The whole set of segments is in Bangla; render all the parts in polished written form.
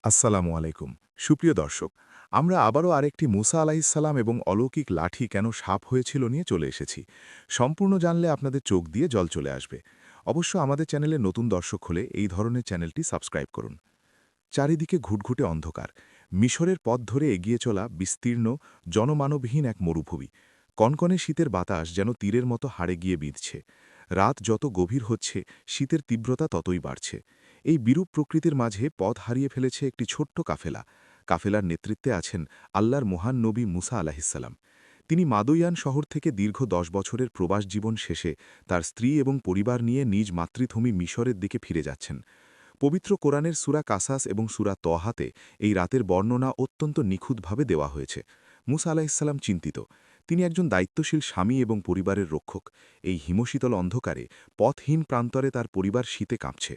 আসসালামু আলাইকুম। সুপ্রিয় দর্শক, আমরা আবারও আরেকটি মুসা আলাইহিসসালাম এবং অলৌকিক লাঠি কেন সাপ হয়েছিল নিয়ে চলে এসেছি। সম্পূর্ণ জানলে আপনাদের চোখ দিয়ে জল চলে আসবে। অবশ্য আমাদের চ্যানেলে নতুন দর্শক হলে এই ধরনের চ্যানেলটি সাবস্ক্রাইব করুন। চারিদিকে ঘুটঘুটে অন্ধকার। মিশরের পথ ধরে এগিয়ে চলা বিস্তীর্ণ, জনমানবহীন এক মরুভূমি। কনকনে শীতের বাতাস যেন তীরের মতো হাড়ে গিয়ে বিঁধছে। রাত যত গভীর হচ্ছে, শীতের তীব্রতা ততই বাড়ছে। এই বিরূপ প্রকৃতির মাঝে পথ হারিয়ে ফেলেছে একটি ছোট্ট কাফেলা। কাফেলার নেতৃত্বে আছেন আল্লাহর মহান নবী মুসা আলাহিসাল্লাম। তিনি মাদয়ান শহর থেকে দীর্ঘ ১০ বছরের প্রবাস জীবন শেষে তার স্ত্রী এবং পরিবার নিয়ে নিজ মাতৃভূমি মিশরের দিকে ফিরে যাচ্ছেন। পবিত্র কোরআনের সূরা কাসাস এবং সূরা তহাতে এই রাতের বর্ণনা অত্যন্ত নিখুঁতভাবে দেওয়া হয়েছে। মুসা আলাহিসাল্লাম চিন্তিত। তিনি একজন দায়িত্বশীল স্বামী এবং পরিবারের রক্ষক। এই হিমশীতল অন্ধকারে পথহীন প্রান্তরে তার পরিবার শীতে কাঁপছে।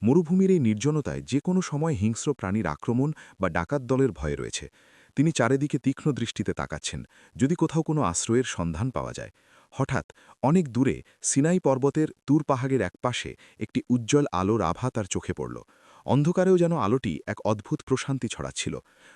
মরুভূমির এই নির্জনতায় যে কোনো সময় হিংস্র প্রাণীর আক্রমণ বা ডাকাত দলের ভয় রয়েছে। তিনি চারিদিকে তীক্ষ্ণ দৃষ্টিতে তাকাচ্ছেন, যদি কোথাও কোনো আশ্রয়ের সন্ধান পাওয়া যায়। হঠাৎ অনেক দূরে সিনাই পর্বতের তুর পাহাড়ের একপাশে একটি উজ্জ্বল আলোর আভা তার চোখে পড়ল। অন্ধকারেও যেন আলোটি এক অদ্ভুত প্রশান্তি ছড়াচ্ছিল।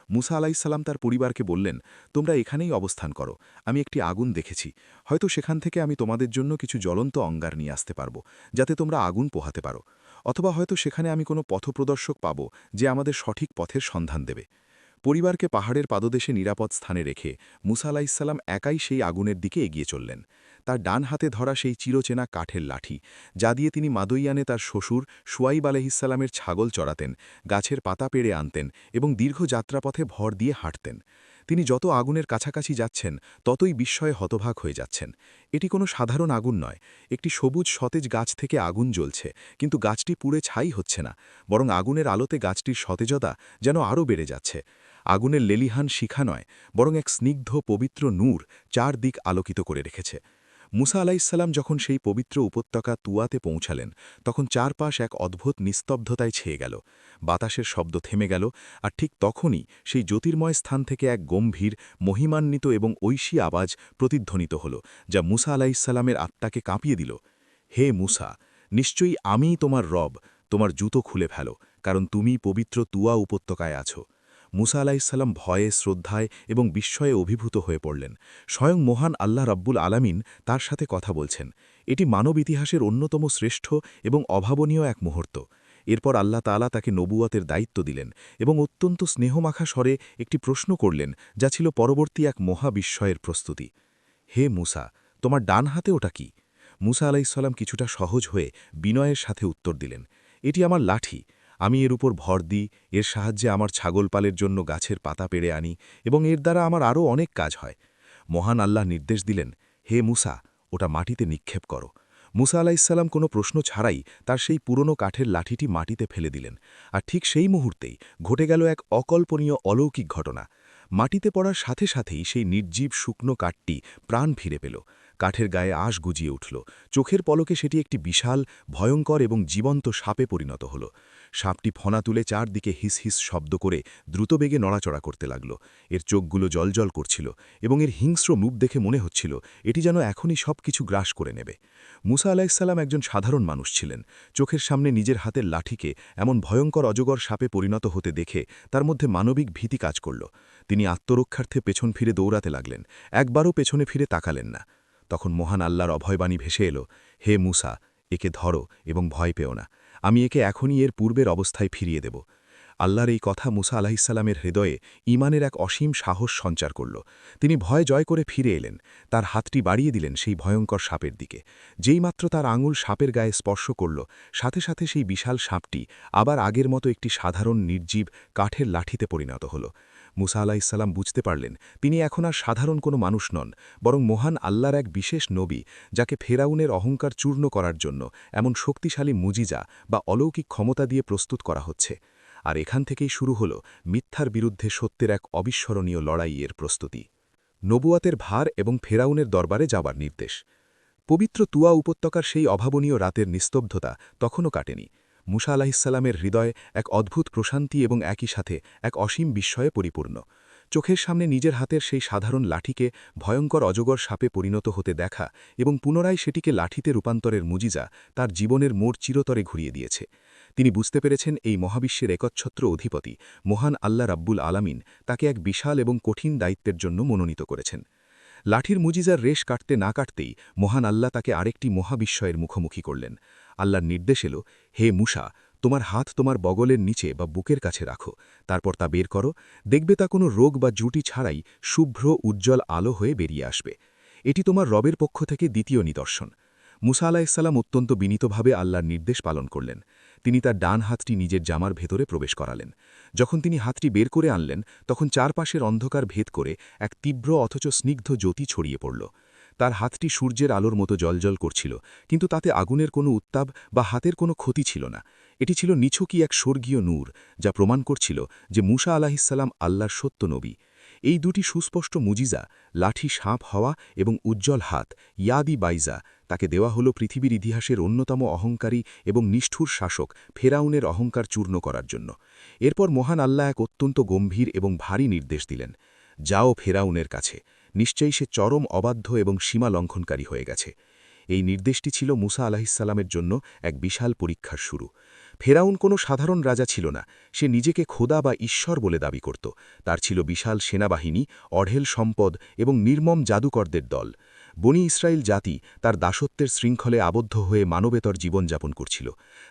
মুসা আলাইসাল্লাম তার পরিবারকে বললেন, তোমরা এখানেই অবস্থান করো, আমি একটি আগুন দেখেছি। হয়তো সেখান থেকে আমি তোমাদের জন্য কিছু জ্বলন্ত অঙ্গার নিয়ে আসতে পারবো, যাতে তোমরা আগুন পোহাতে পারো। অথবা হয়তো সেখানে আমি কোনো পথপ্রদর্শক পাব, যে আমাদের সঠিক পথের সন্ধান দেবে। পরিবারকে পাহাড়ের পাদদেশে নিরাপদ স্থানে রেখে মুসা আলাইসাল্লাম একাই সেই আগুনের দিকে এগিয়ে চললেন। তার ডান হাতে ধরা সেই চিরচেনা কাঠের লাঠি, যা দিয়ে তিনি মাদইয়ানে তার শ্বশুর শুয়াইব আলাইহিসসালামের ছাগল চড়াতেন, গাছের পাতা পেড়ে আনতেন এবং দীর্ঘ যাত্রাপথে ভর দিয়ে হাঁটতেন। তিনি যত আগুনের কাছাকাছি যাচ্ছেন, ততই বিস্ময়ে হতভাগ হয়ে যাচ্ছেন। এটি কোনো সাধারণ আগুন নয়। একটি সবুজ সতেজ গাছ থেকে আগুন জ্বলছে, কিন্তু গাছটি পুড়ে ছাই হচ্ছে না, বরং আগুনের আলোতে গাছটির সতেজতা যেন আরও বেড়ে যাচ্ছে। আগুনের লেলিহান শিখা নয়, বরং এক স্নিগ্ধ পবিত্র নূর চারদিক আলোকিত করে রেখেছে। মুসা আলাইসাল্লাম যখন সেই পবিত্র উপত্যকা তুয়াতে পৌঁছালেন, তখন চারপাশ এক অদ্ভুত নিস্তব্ধতায় ছেয়ে গেল। বাতাসের শব্দ থেমে গেল, আর ঠিক তখনই সেই জ্যোতির্ময় স্থান থেকে এক গম্ভীর, মহিমান্বিত এবং ঐশী আওয়াজ প্রতিধ্বনিত হল, যা মুসা আলাইসাল্লামের আত্মাকে কাঁপিয়ে দিল। হে মুসা, নিশ্চয়ই আমিই তোমার রব, তোমার জুতো খুলে ফেলো, কারণ তুমি পবিত্র তুয়া উপত্যকায় আছো। মুসা আলাইসাল্লাম ভয়ে, শ্রদ্ধায় এবং বিস্ময়ে অভিভূত হয়ে পড়লেন। স্বয়ং মহান আল্লাহ রাব্বুল আলামিন তার সাথে কথা বলছেন। এটি মানব ইতিহাসের অন্যতম শ্রেষ্ঠ এবং অভাবনীয় এক মুহূর্ত। এরপর আল্লাহ তাআলা তাকে নবুয়াতের দায়িত্ব দিলেন এবং অত্যন্ত স্নেহমাখা স্বরে একটি প্রশ্ন করলেন, যা ছিল পরবর্তী এক মহাবিস্ময়ের প্রস্তুতি। হে মুসা, তোমার ডান হাতে ওটা কি? মুসা আলাইসাল্লাম কিছুটা সহজ হয়ে বিনয়ের সাথে উত্তর দিলেন, এটি আমার লাঠি। আমি এর উপর ভর দিই, এর সাহায্যে আমার ছাগলপালের জন্য গাছের পাতা পেড়ে আনি এবং এর দ্বারা আমার আরও অনেক কাজ হয়। মহান আল্লাহ নির্দেশ দিলেন, হে মুসা, ওটা মাটিতে নিক্ষেপ করো। মুসা আলাইসাল্লাম কোনো প্রশ্ন ছাড়াই তার সেই পুরনো কাঠের লাঠিটি মাটিতে ফেলে দিলেন। আর ঠিক সেই মুহূর্তেই ঘটে গেল এক অকল্পনীয় অলৌকিক ঘটনা। মাটিতে পড়ার সাথে সাথেই সেই নির্জীব শুকনো কাঠটি প্রাণ ফিরে পেল। কাঠের গায়ে আঁশ গুজিয়ে উঠল। চোখের পলকে সেটি একটি বিশাল, ভয়ঙ্কর এবং জীবন্ত সাপে পরিণত হল। সাপটি ফনা তুলে চারদিকে হিস হিস শব্দ করে দ্রুতবেগে নড়াচড়া করতে লাগল। এর চোখগুলো জলজল করছিল এবং এর হিংস্র মুখ দেখে মনে হচ্ছিল এটি যেন এখনই সব কিছু গ্রাস করে নেবে। মুসা আলাইসাল্লাম একজন সাধারণ মানুষ ছিলেন। চোখের সামনে নিজের হাতের লাঠিকে এমন ভয়ঙ্কর অজগর সাপে পরিণত হতে দেখে তার মধ্যে মানবিক ভীতি কাজ করল। তিনি আত্মরক্ষার্থে পেছন ফিরে দৌড়াতে লাগলেন, একবারও পেছনে ফিরে তাকালেন না। তখন মহান আল্লাহর অভয়বাণী ভেসে এলো, হে মুসা, একে ধরো এবং ভয় পেও না, আমি একে এখনই এর পূর্বের অবস্থায় ফিরিয়ে দেব। আল্লাহর এই কথা মুসা আলাহিসাল্লামের হৃদয়ে ঈমানের এক অসীম সাহস সঞ্চার করল। তিনি ভয় জয় করে ফিরে এলেন, তার হাতটি বাড়িয়ে দিলেন সেই ভয়ঙ্কর সাপের দিকে। যেইমাত্র তার আঙুল সাপের গায়ে স্পর্শ করল, সাথে সাথে সেই বিশাল সাপটি আবার আগের মতো একটি সাধারণ নির্জীব কাঠের লাঠিতে পরিণত হল। মুসা আলাহিসাল্লাম বুঝতে পারলেন, তিনি এখন আর সাধারণ কোনো মানুষ নন, বরং মহান আল্লাহর এক বিশেষ নবী, যাকে ফেরাউনের অহংকার চূর্ণ করার জন্য এমন শক্তিশালী মুজিজা বা অলৌকিক ক্ষমতা দিয়ে প্রস্তুত করা হচ্ছে। আর এখান থেকেই শুরু হল মিথ্যার বিরুদ্ধে সত্যের এক অবিস্মরণীয় লড়াইয়ের প্রস্তুতি। নবুয়াতের ভার এবং ফেরাউনের দরবারে যাবার নির্দেশ। পবিত্র তুয়া উপত্যকার সেই অভাবনীয় রাতের নিস্তব্ধতা তখনও কাটেনি। মুসা আলাহিসাল্লামের হৃদয় এক অদ্ভুত প্রশান্তি এবং একই সাথে এক অসীম বিস্ময়ে পরিপূর্ণ। চোখের সামনে নিজের হাতের সেই সাধারণ লাঠিকে ভয়ঙ্কর অজগর সাপে পরিণত হতে দেখা এবং পুনরায় সেটিকে লাঠিতে রূপান্তরের মুজিজা তার জীবনের মোড় চিরতরে ঘুরিয়ে দিয়েছে। তিনি বুঝতে পেরেছেন এই মহাবিশ্বের একচ্ছত্র অধিপতি মহান আল্লাহ রাব্বুল আলামিন তাকে এক বিশাল এবং কঠিন দায়িত্বের জন্য মনোনীত করেছেন। লাঠির মুজিজার রেশ কাটতে না কাটতেই মহান আল্লাহ তাকে আরেকটি মহাবিস্ময়ের মুখোমুখি করলেন। আল্লাহর নির্দেশ এলো, হে মূসা, তোমার হাত তোমার বগলের নিচে বা বুকের কাছে রাখো, তারপর তা বের করো, দেখবে তা কোনো রোগ বা জুটি ছাড়াই শুভ্র উজ্জ্বল আলো হয়ে বেরিয়ে আসবে। এটি তোমার রবের পক্ষ থেকে দ্বিতীয় নিদর্শন। মুসা আলাহিসাল্লাম অত্যন্ত বিনীতভাবে আল্লাহর নির্দেশ পালন করলেন। তিনি তার ডান হাতটি নিজের জামার ভেতরে প্রবেশ করালেন। যখন তিনি হাতটি বের করে আনলেন, তখন চারপাশের অন্ধকার ভেদ করে এক তীব্র অথচ স্নিগ্ধ জ্যোতি ছড়িয়ে পড়ল। তার হাতটি সূর্যের আলোর মতো জ্বলজ্বল করছিল, কিন্তু তাতে আগুনের কোনো উত্তাপ বা হাতের কোনো ক্ষতি ছিল না। এটি ছিল নিছকই এক স্বর্গীয় নূর, যা প্রমাণ করছিল যে মুসা আলাহিসাল্লাম আল্লাহর সত্য নবী। এই দুটি সুস্পষ্ট মুজিজা, লাঠি সাপ হওয়া এবং উজ্জ্বল হাত, ইয়াদি বাইজা, তাকে দেওয়া হল পৃথিবীর ইতিহাসের অন্যতম অহংকারী এবং নিষ্ঠুর শাসক ফেরাউনের অহংকার চূর্ণ করার জন্য। এরপর মহান আল্লাহ এক অত্যন্ত গম্ভীর এবং ভারী নির্দেশ দিলেন, যাও ফেরাউনের কাছে, নিশ্চয়ই সে চরম অবাধ্য এবং সীমা লঙ্ঘনকারী হয়ে গেছে। এই নির্দেশটি ছিল মুসা আলাহিসাল্লামের জন্য এক বিশাল পরীক্ষার শুরু। ফেরাউন কোনো সাধারণ রাজা ছিল না, সে নিজেকে খোদা বা ঈশ্বর বলে দাবি করত। তার ছিল বিশাল সেনাবাহিনী, অঢেল সম্পদ এবং নির্মম জাদুকরদের দল। বনি ইসরায়েল জাতি তার দাসত্বের শৃঙ্খলে আবদ্ধ হয়ে মানবেতর জীবনযাপন করছিল।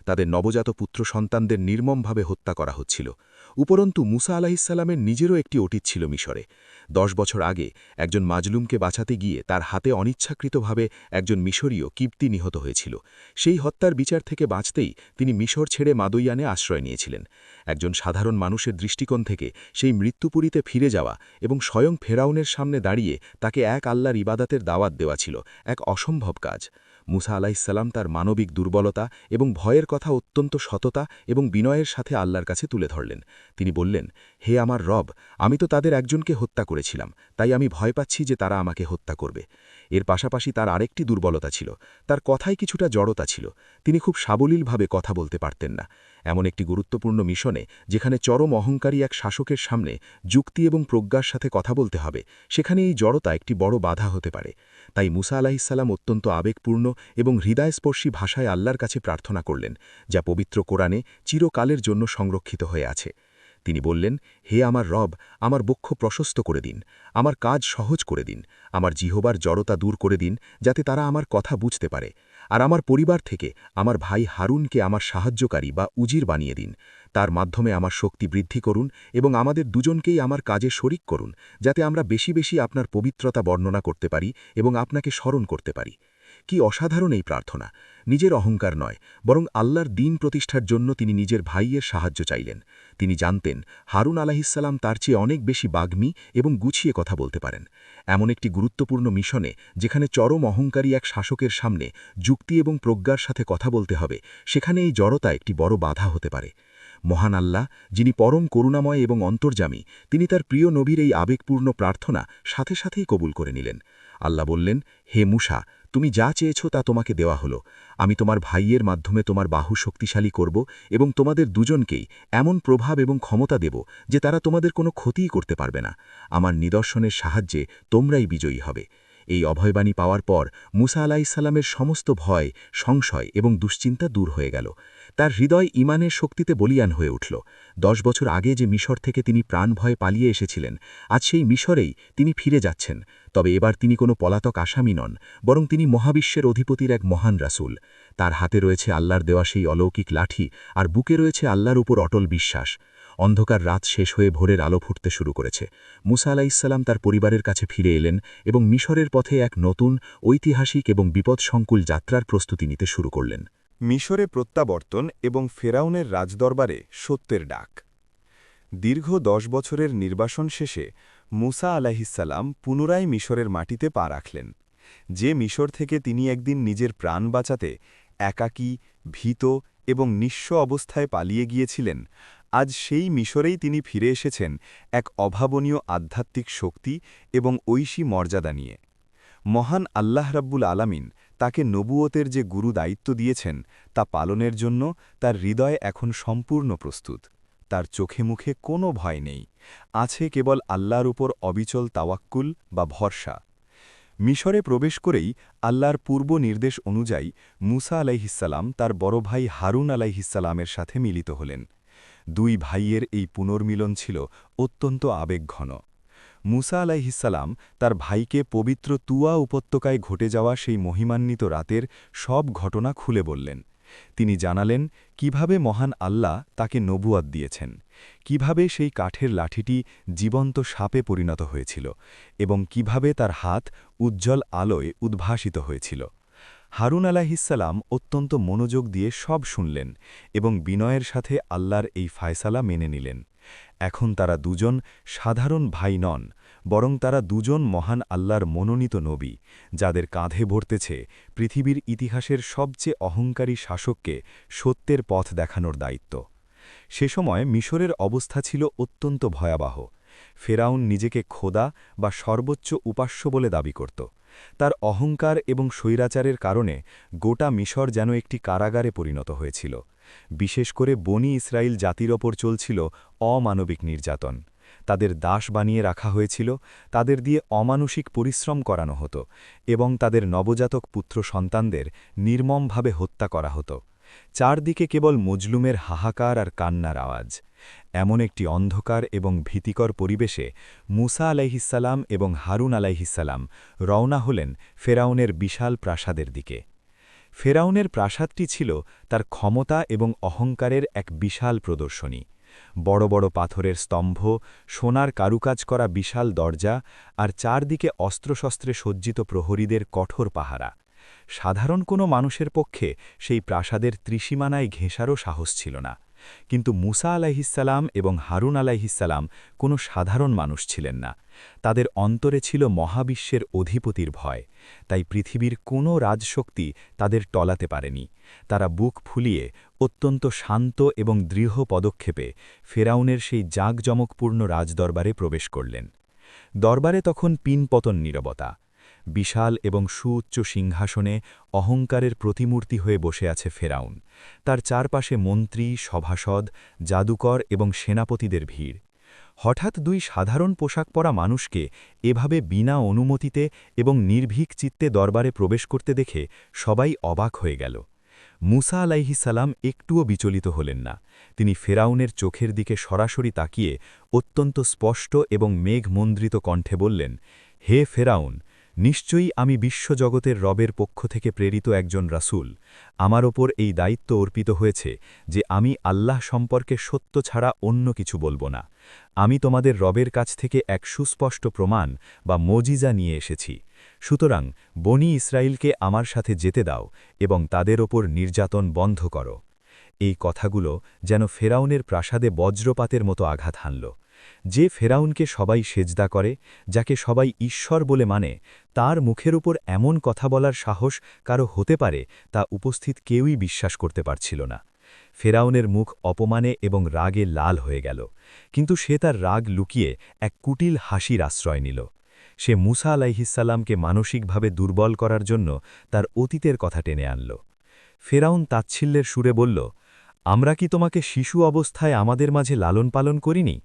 তাদের নবজাত পুত্র সন্তানদের নির্মমভাবে হত্যা করা হচ্ছিল। উপরন্তু মুসা আলাহিসাল্লামের নিজেরও একটি অতীত ছিল মিশরে। 10 বছর আগে একজন মাজলুমকে বাঁচাতে গিয়ে তার হাতে অনিচ্ছাকৃতভাবে একজন মিশরীয় কিপ্তি নিহত হয়েছিল। সেই হত্যার বিচার থেকে বাঁচতেই তিনি মিশর ছেড়ে মাদইয়ানে আশ্রয় নিয়েছিলেন। একজন সাধারণ মানুষের দৃষ্টিকোণ থেকে সেই মৃত্যুপুরীতে ফিরে যাওয়া এবং স্বয়ং ফেরাউনের সামনে দাঁড়িয়ে তাকে এক আল্লাহর ইবাদাতের দাওয়াত দেওয়া ছিল এক অসম্ভব কাজ। মুসা আলাহিসাল্লাম তার মানবিক দুর্বলতা এবং ভয়ের কথা অত্যন্ত সততা এবং বিনয়ের সাথে আল্লাহর কাছে তুলে ধরলেন। তিনি বললেন, হে আমার রব, আমি তো তাদের একজনকে হত্যা করেছিলাম, তাই আমি ভয় পাচ্ছি যে তারা আমাকে হত্যা করবে। এর পাশাপাশি তার আরেকটি দুর্বলতা ছিল, তার কথায় কিছুটা জড়তা ছিল। তিনি খুব সাবলীলভাবে কথা বলতে পারতেন না। এমন একটি গুরুত্বপূর্ণ মিশনে, যেখানে চরম অহংকারী এক শাসকের সামনে যুক্তি এবং প্রজ্ঞার সাথে কথা বলতে হবে, সেখানে এই জড়তা একটি বড় বাধা হতে পারে। তাই মুসা আলাহিসাল্লাম অত্যন্ত আবেগপূর্ণ এবং হৃদয়স্পর্শী ভাষায় আল্লাহর কাছে প্রার্থনা করলেন, যা পবিত্র কোরআনে চিরকালের জন্য সংরক্ষিত হয়ে আছে। তিনি বললেন, হে আমার রব, আমার বক্ষ প্রশস্ত করে দিন, আমার কাজ সহজ করে দিন, আমার জিহবার জড়তা দূর করে দিন, যাতে তারা আমার কথা বুঝতে পারে। আর আমার পরিবার থেকে আমার ভাই হারুনকে আমার সাহায্যকারী বা উজির বানিয়ে দিন। তার মাধ্যমে আমার শক্তি বৃদ্ধি করুন এবং আমাদের দুজনকেই আমার কাজে শরিক করুন, যাতে আমরা বেশি বেশি আপনার পবিত্রতা বর্ণনা করতে পারি এবং আপনাকে স্মরণ করতে পারি। কি অসাধারণ এই প্রার্থনা! নিজের অহংকার নয়, বরং আল্লাহর দ্বীন প্রতিষ্ঠার জন্য তিনি নিজের ভাইয়ের সাহায্য চাইলেন। তিনি জানতেন হারুন আলাহিসাল্লাম তার চেয়ে অনেক বেশি বাগ্মী এবং গুছিয়ে কথা বলতে পারেন। এমন একটি গুরুত্বপূর্ণ মিশনে, যেখানে চরম অহংকারী এক শাসকের সামনে যুক্তি এবং প্রজ্ঞার সাথে কথা বলতে হবে, সেখানে এই জড়তা একটি বড় বাধা হতে পারে। মহান আল্লাহ, যিনি পরম করুণাময় এবং অন্তর্যামী, তিনি তার প্রিয় নবীর এই আবেগপূর্ণ প্রার্থনা সাথে সাথেই কবুল করে নিলেন। আল্লাহ বললেন, হে মূসা, তুমি যা চেয়েছ তা তোমাকে দেওয়া হলো। আমি তোমার ভাইয়ের মাধ্যমে তোমার বাহু শক্তিশালী করব এবং তোমাদের দুজনকেই এমন প্রভাব এবং ক্ষমতা দেব যে তারা তোমাদের কোনো ক্ষতিই করতে পারবে না। আমার নিদর্শনের সাহায্যে তোমরাই বিজয়ী হবে। এই অভয়বাণী পাওয়ার পর মুসা আলাইসাল্লামের সমস্ত ভয়, সংশয় এবং দুশ্চিন্তা দূর হয়ে গেল। তার হৃদয় ঈমানের শক্তিতে বলীয়ান হয়ে উঠল। 10 বছর আগে যে মিশর থেকে তিনি প্রাণ ভয়ে পালিয়ে এসেছিলেন, আজ সেই মিশরেই তিনি ফিরে যাচ্ছেন। তবে এবার তিনি কোনো পলাতক আসামি নন, বরং তিনি মহাবিশ্বের অধিপতির এক মহান রাসূল। তার হাতে রয়েছে আল্লাহর দেওয়া সেই অলৌকিক লাঠি, আর বুকে রয়েছে আল্লাহর উপর অটল বিশ্বাস। অন্ধকার রাত শেষ হয়ে ভোরের আলো ফুটতে শুরু করেছে। মুসা আলাইসাল্লাম তার পরিবারের কাছে ফিরে এলেন এবং মিশরের পথে এক নতুন, ঐতিহাসিক এবং বিপদসংকুল যাত্রার প্রস্তুতি নিতে শুরু করলেন। মিশরে প্রত্যাবর্তন এবং ফেরাউনের রাজদরবারে সত্যের ডাক। দীর্ঘ 10 বছরের নির্বাসন শেষে মুসা আলাহিসাল্লাম পুনরায় মিশরের মাটিতে পা রাখলেন। যে মিশর থেকে তিনি একদিন নিজের প্রাণ বাঁচাতে একাকী, ভীত এবং নিঃস্ব অবস্থায় পালিয়ে গিয়েছিলেন, আজ সেই মিশরেই তিনি ফিরে এসেছেন এক অভাবনীয় আধ্যাত্মিক শক্তি এবং ঐশী মর্যাদা নিয়ে। মহান আল্লাহ রাব্বুল আলামিন তাকে নবুয়তের যে গুরু দায়িত্ব দিয়েছেন তা পালনের জন্য তার হৃদয় এখন সম্পূর্ণ প্রস্তুত। তার চোখে মুখে কোনো ভয় নেই, আছে কেবল আল্লাহর উপর অবিচল তাওয়াক্কুল বা ভরসা। মিশরে প্রবেশ করেই আল্লাহর পূর্ব নির্দেশ অনুযায়ী মুসা আলাইহিসাল্লাম তার বড় ভাই হারুন আলাইহিসাল্লামের সাথে মিলিত হলেন। দুই ভাইয়ের এই পুনর্মিলন ছিল অত্যন্ত আবেগঘন। মুসা আলাইহিসাল্লাম তার ভাইকে পবিত্র তুয়া উপত্যকায় ঘটে যাওয়া সেই মহিমান্বিত রাতের সব ঘটনা খুলে বললেন। তিনি জানালেন কিভাবে মহান আল্লাহ তাকে নবুয়াত দিয়েছেন, কিভাবে সেই কাঠের লাঠিটি জীবন্ত সাপে পরিণত হয়েছিল এবং কিভাবে তার হাত উজ্জ্বল আলোয় উদ্ভাসিত হয়েছিল। হারুন আলাইহিসাল্লাম অত্যন্ত মনোযোগ দিয়ে সব শুনলেন এবং বিনয়ের সাথে আল্লাহর এই ফায়সালা মেনে নিলেন। এখন তারা দুজন সাধারণ ভাই নন, বরং তারা দুজন মহান আল্লাহর মনোনীত নবী, যাদের কাঁধে ভরতেছে পৃথিবীর ইতিহাসের সবচেয়ে অহংকারী শাসককে সত্যের পথ দেখানোর দায়িত্ব। সে সময় মিশরের অবস্থা ছিল অত্যন্ত ভয়াবহ। ফেরাউন নিজেকে খোদা বা সর্বোচ্চ উপাস্য বলে দাবি করত। তার অহংকার এবং স্বৈরাচারের কারণে গোটা মিশর যেন একটি কারাগারে পরিণত হয়েছিল। বিশেষ করে বনি ইসরায়েল জাতির ওপর চলছিল অমানবিক নির্যাতন। তাদের দাস বানিয়ে রাখা হয়েছিল, তাদের দিয়ে অমানুষিক পরিশ্রম করানো হতো এবং তাদের নবজাতক পুত্র সন্তানদের নির্মমভাবে হত্যা করা হতো। চারদিকে কেবল মজলুমের হাহাকার আর কান্নার আওয়াজ। এমন একটি অন্ধকার এবং ভীতিকর পরিবেশে মুসা আলাইহিসাল্লাম এবং হারুন আলাইহিসাল্লাম রওনা হলেন ফেরাউনের বিশাল প্রাসাদের দিকে। ফেরাউনের প্রাসাদটি ছিল তার ক্ষমতা এবং অহংকারের এক বিশাল প্রদর্শনী। বড় বড় পাথরের স্তম্ভ, সোনার কারুকাজ করা বিশাল দরজা আর চারদিকে অস্ত্রশস্ত্রে সজ্জিত প্রহরীদের কঠোর পাহারা। সাধারণ কোনো মানুষের পক্ষে সেই প্রাসাদের ত্রিসীমানায় ঘেঁষারও সাহস ছিল না। কিন্তু মুসা আলাইহিসাল্লাম এবং হারুন আলাইহিসাল্লাম কোনো সাধারণ মানুষ ছিলেন না। তাদের অন্তরে ছিল মহাবিশ্বের অধিপতির ভয়, তাই পৃথিবীর কোনো রাজশক্তি তাদের টলাতে পারেনি। তারা বুক ফুলিয়ে অত্যন্ত শান্ত এবং দৃঢ় পদক্ষেপে ফেরাউনের সেই জাঁকজমকপূর্ণ রাজদরবারে প্রবেশ করলেন। দরবারে তখন পিনপতন নীরবতা। বিশাল এবং সুউচ্চ সিংহাসনে অহংকারের প্রতিমূর্তি হয়ে বসে আছে ফেরাউন। তার চারপাশে মন্ত্রী, সভাসদ, জাদুকর এবং সেনাপতিদের ভিড়। হঠাৎ দুই সাধারণ পোশাক পরা মানুষকে এভাবে বিনা অনুমতিতে এবং নির্ভীক চিত্তে দরবারে প্রবেশ করতে দেখে সবাই অবাক হয়ে গেল। মুসা আলাইহিসাল্লাম একটুও বিচলিত হলেন না। তিনি ফেরাউনের চোখের দিকে সরাসরি তাকিয়ে অত্যন্ত স্পষ্ট এবং মেঘমন্দ্রিত কণ্ঠে বললেন, হে ফেরাউন, নিশ্চয়ই আমি বিশ্বজগতের রবের পক্ষ থেকে প্রেরিত একজন রাসূল। আমার ওপর এই দায়িত্ব অর্পিত হয়েছে যে আমি আল্লাহ সম্পর্কে সত্য ছাড়া অন্য কিছু বলবো না। আমি তোমাদের রবের কাছ থেকে এক সুস্পষ্ট প্রমাণ বা মজিজা নিয়ে এসেছি। সুতরাং বনি ইসরায়েলকে আমার সাথে যেতে দাও এবং তাদের ওপর নির্যাতন বন্ধ করো। এই কথাগুলো যেন ফেরাউনের প্রাসাদে বজ্রপাতের মতো আঘাত হানল। যে ফেরাউনকে সবাই সেজদা করে, যাকে সবাই ঈশ্বর বলে মানে, তার মুখের উপর এমন কথা বলার সাহস কারো হতে পারে তা উপস্থিত কেউই বিশ্বাস করতে পারছিল না। ফেরাউনের মুখ অপমানে এবং রাগে লাল হয়ে গেল, কিন্তু সে তার রাগ লুকিয়ে এক কুটিল হাসির আশ্রয় নিল। সে মুসা আলাইহিসাল্লামকে মানসিকভাবে দুর্বল করার জন্য তার অতীতের কথা টেনে আনল। ফেরাউন তাচ্ছিল্যের সুরে বলল, আমরা কি তোমাকে শিশু অবস্থায় আমাদের মাঝে লালন পালন করিনি?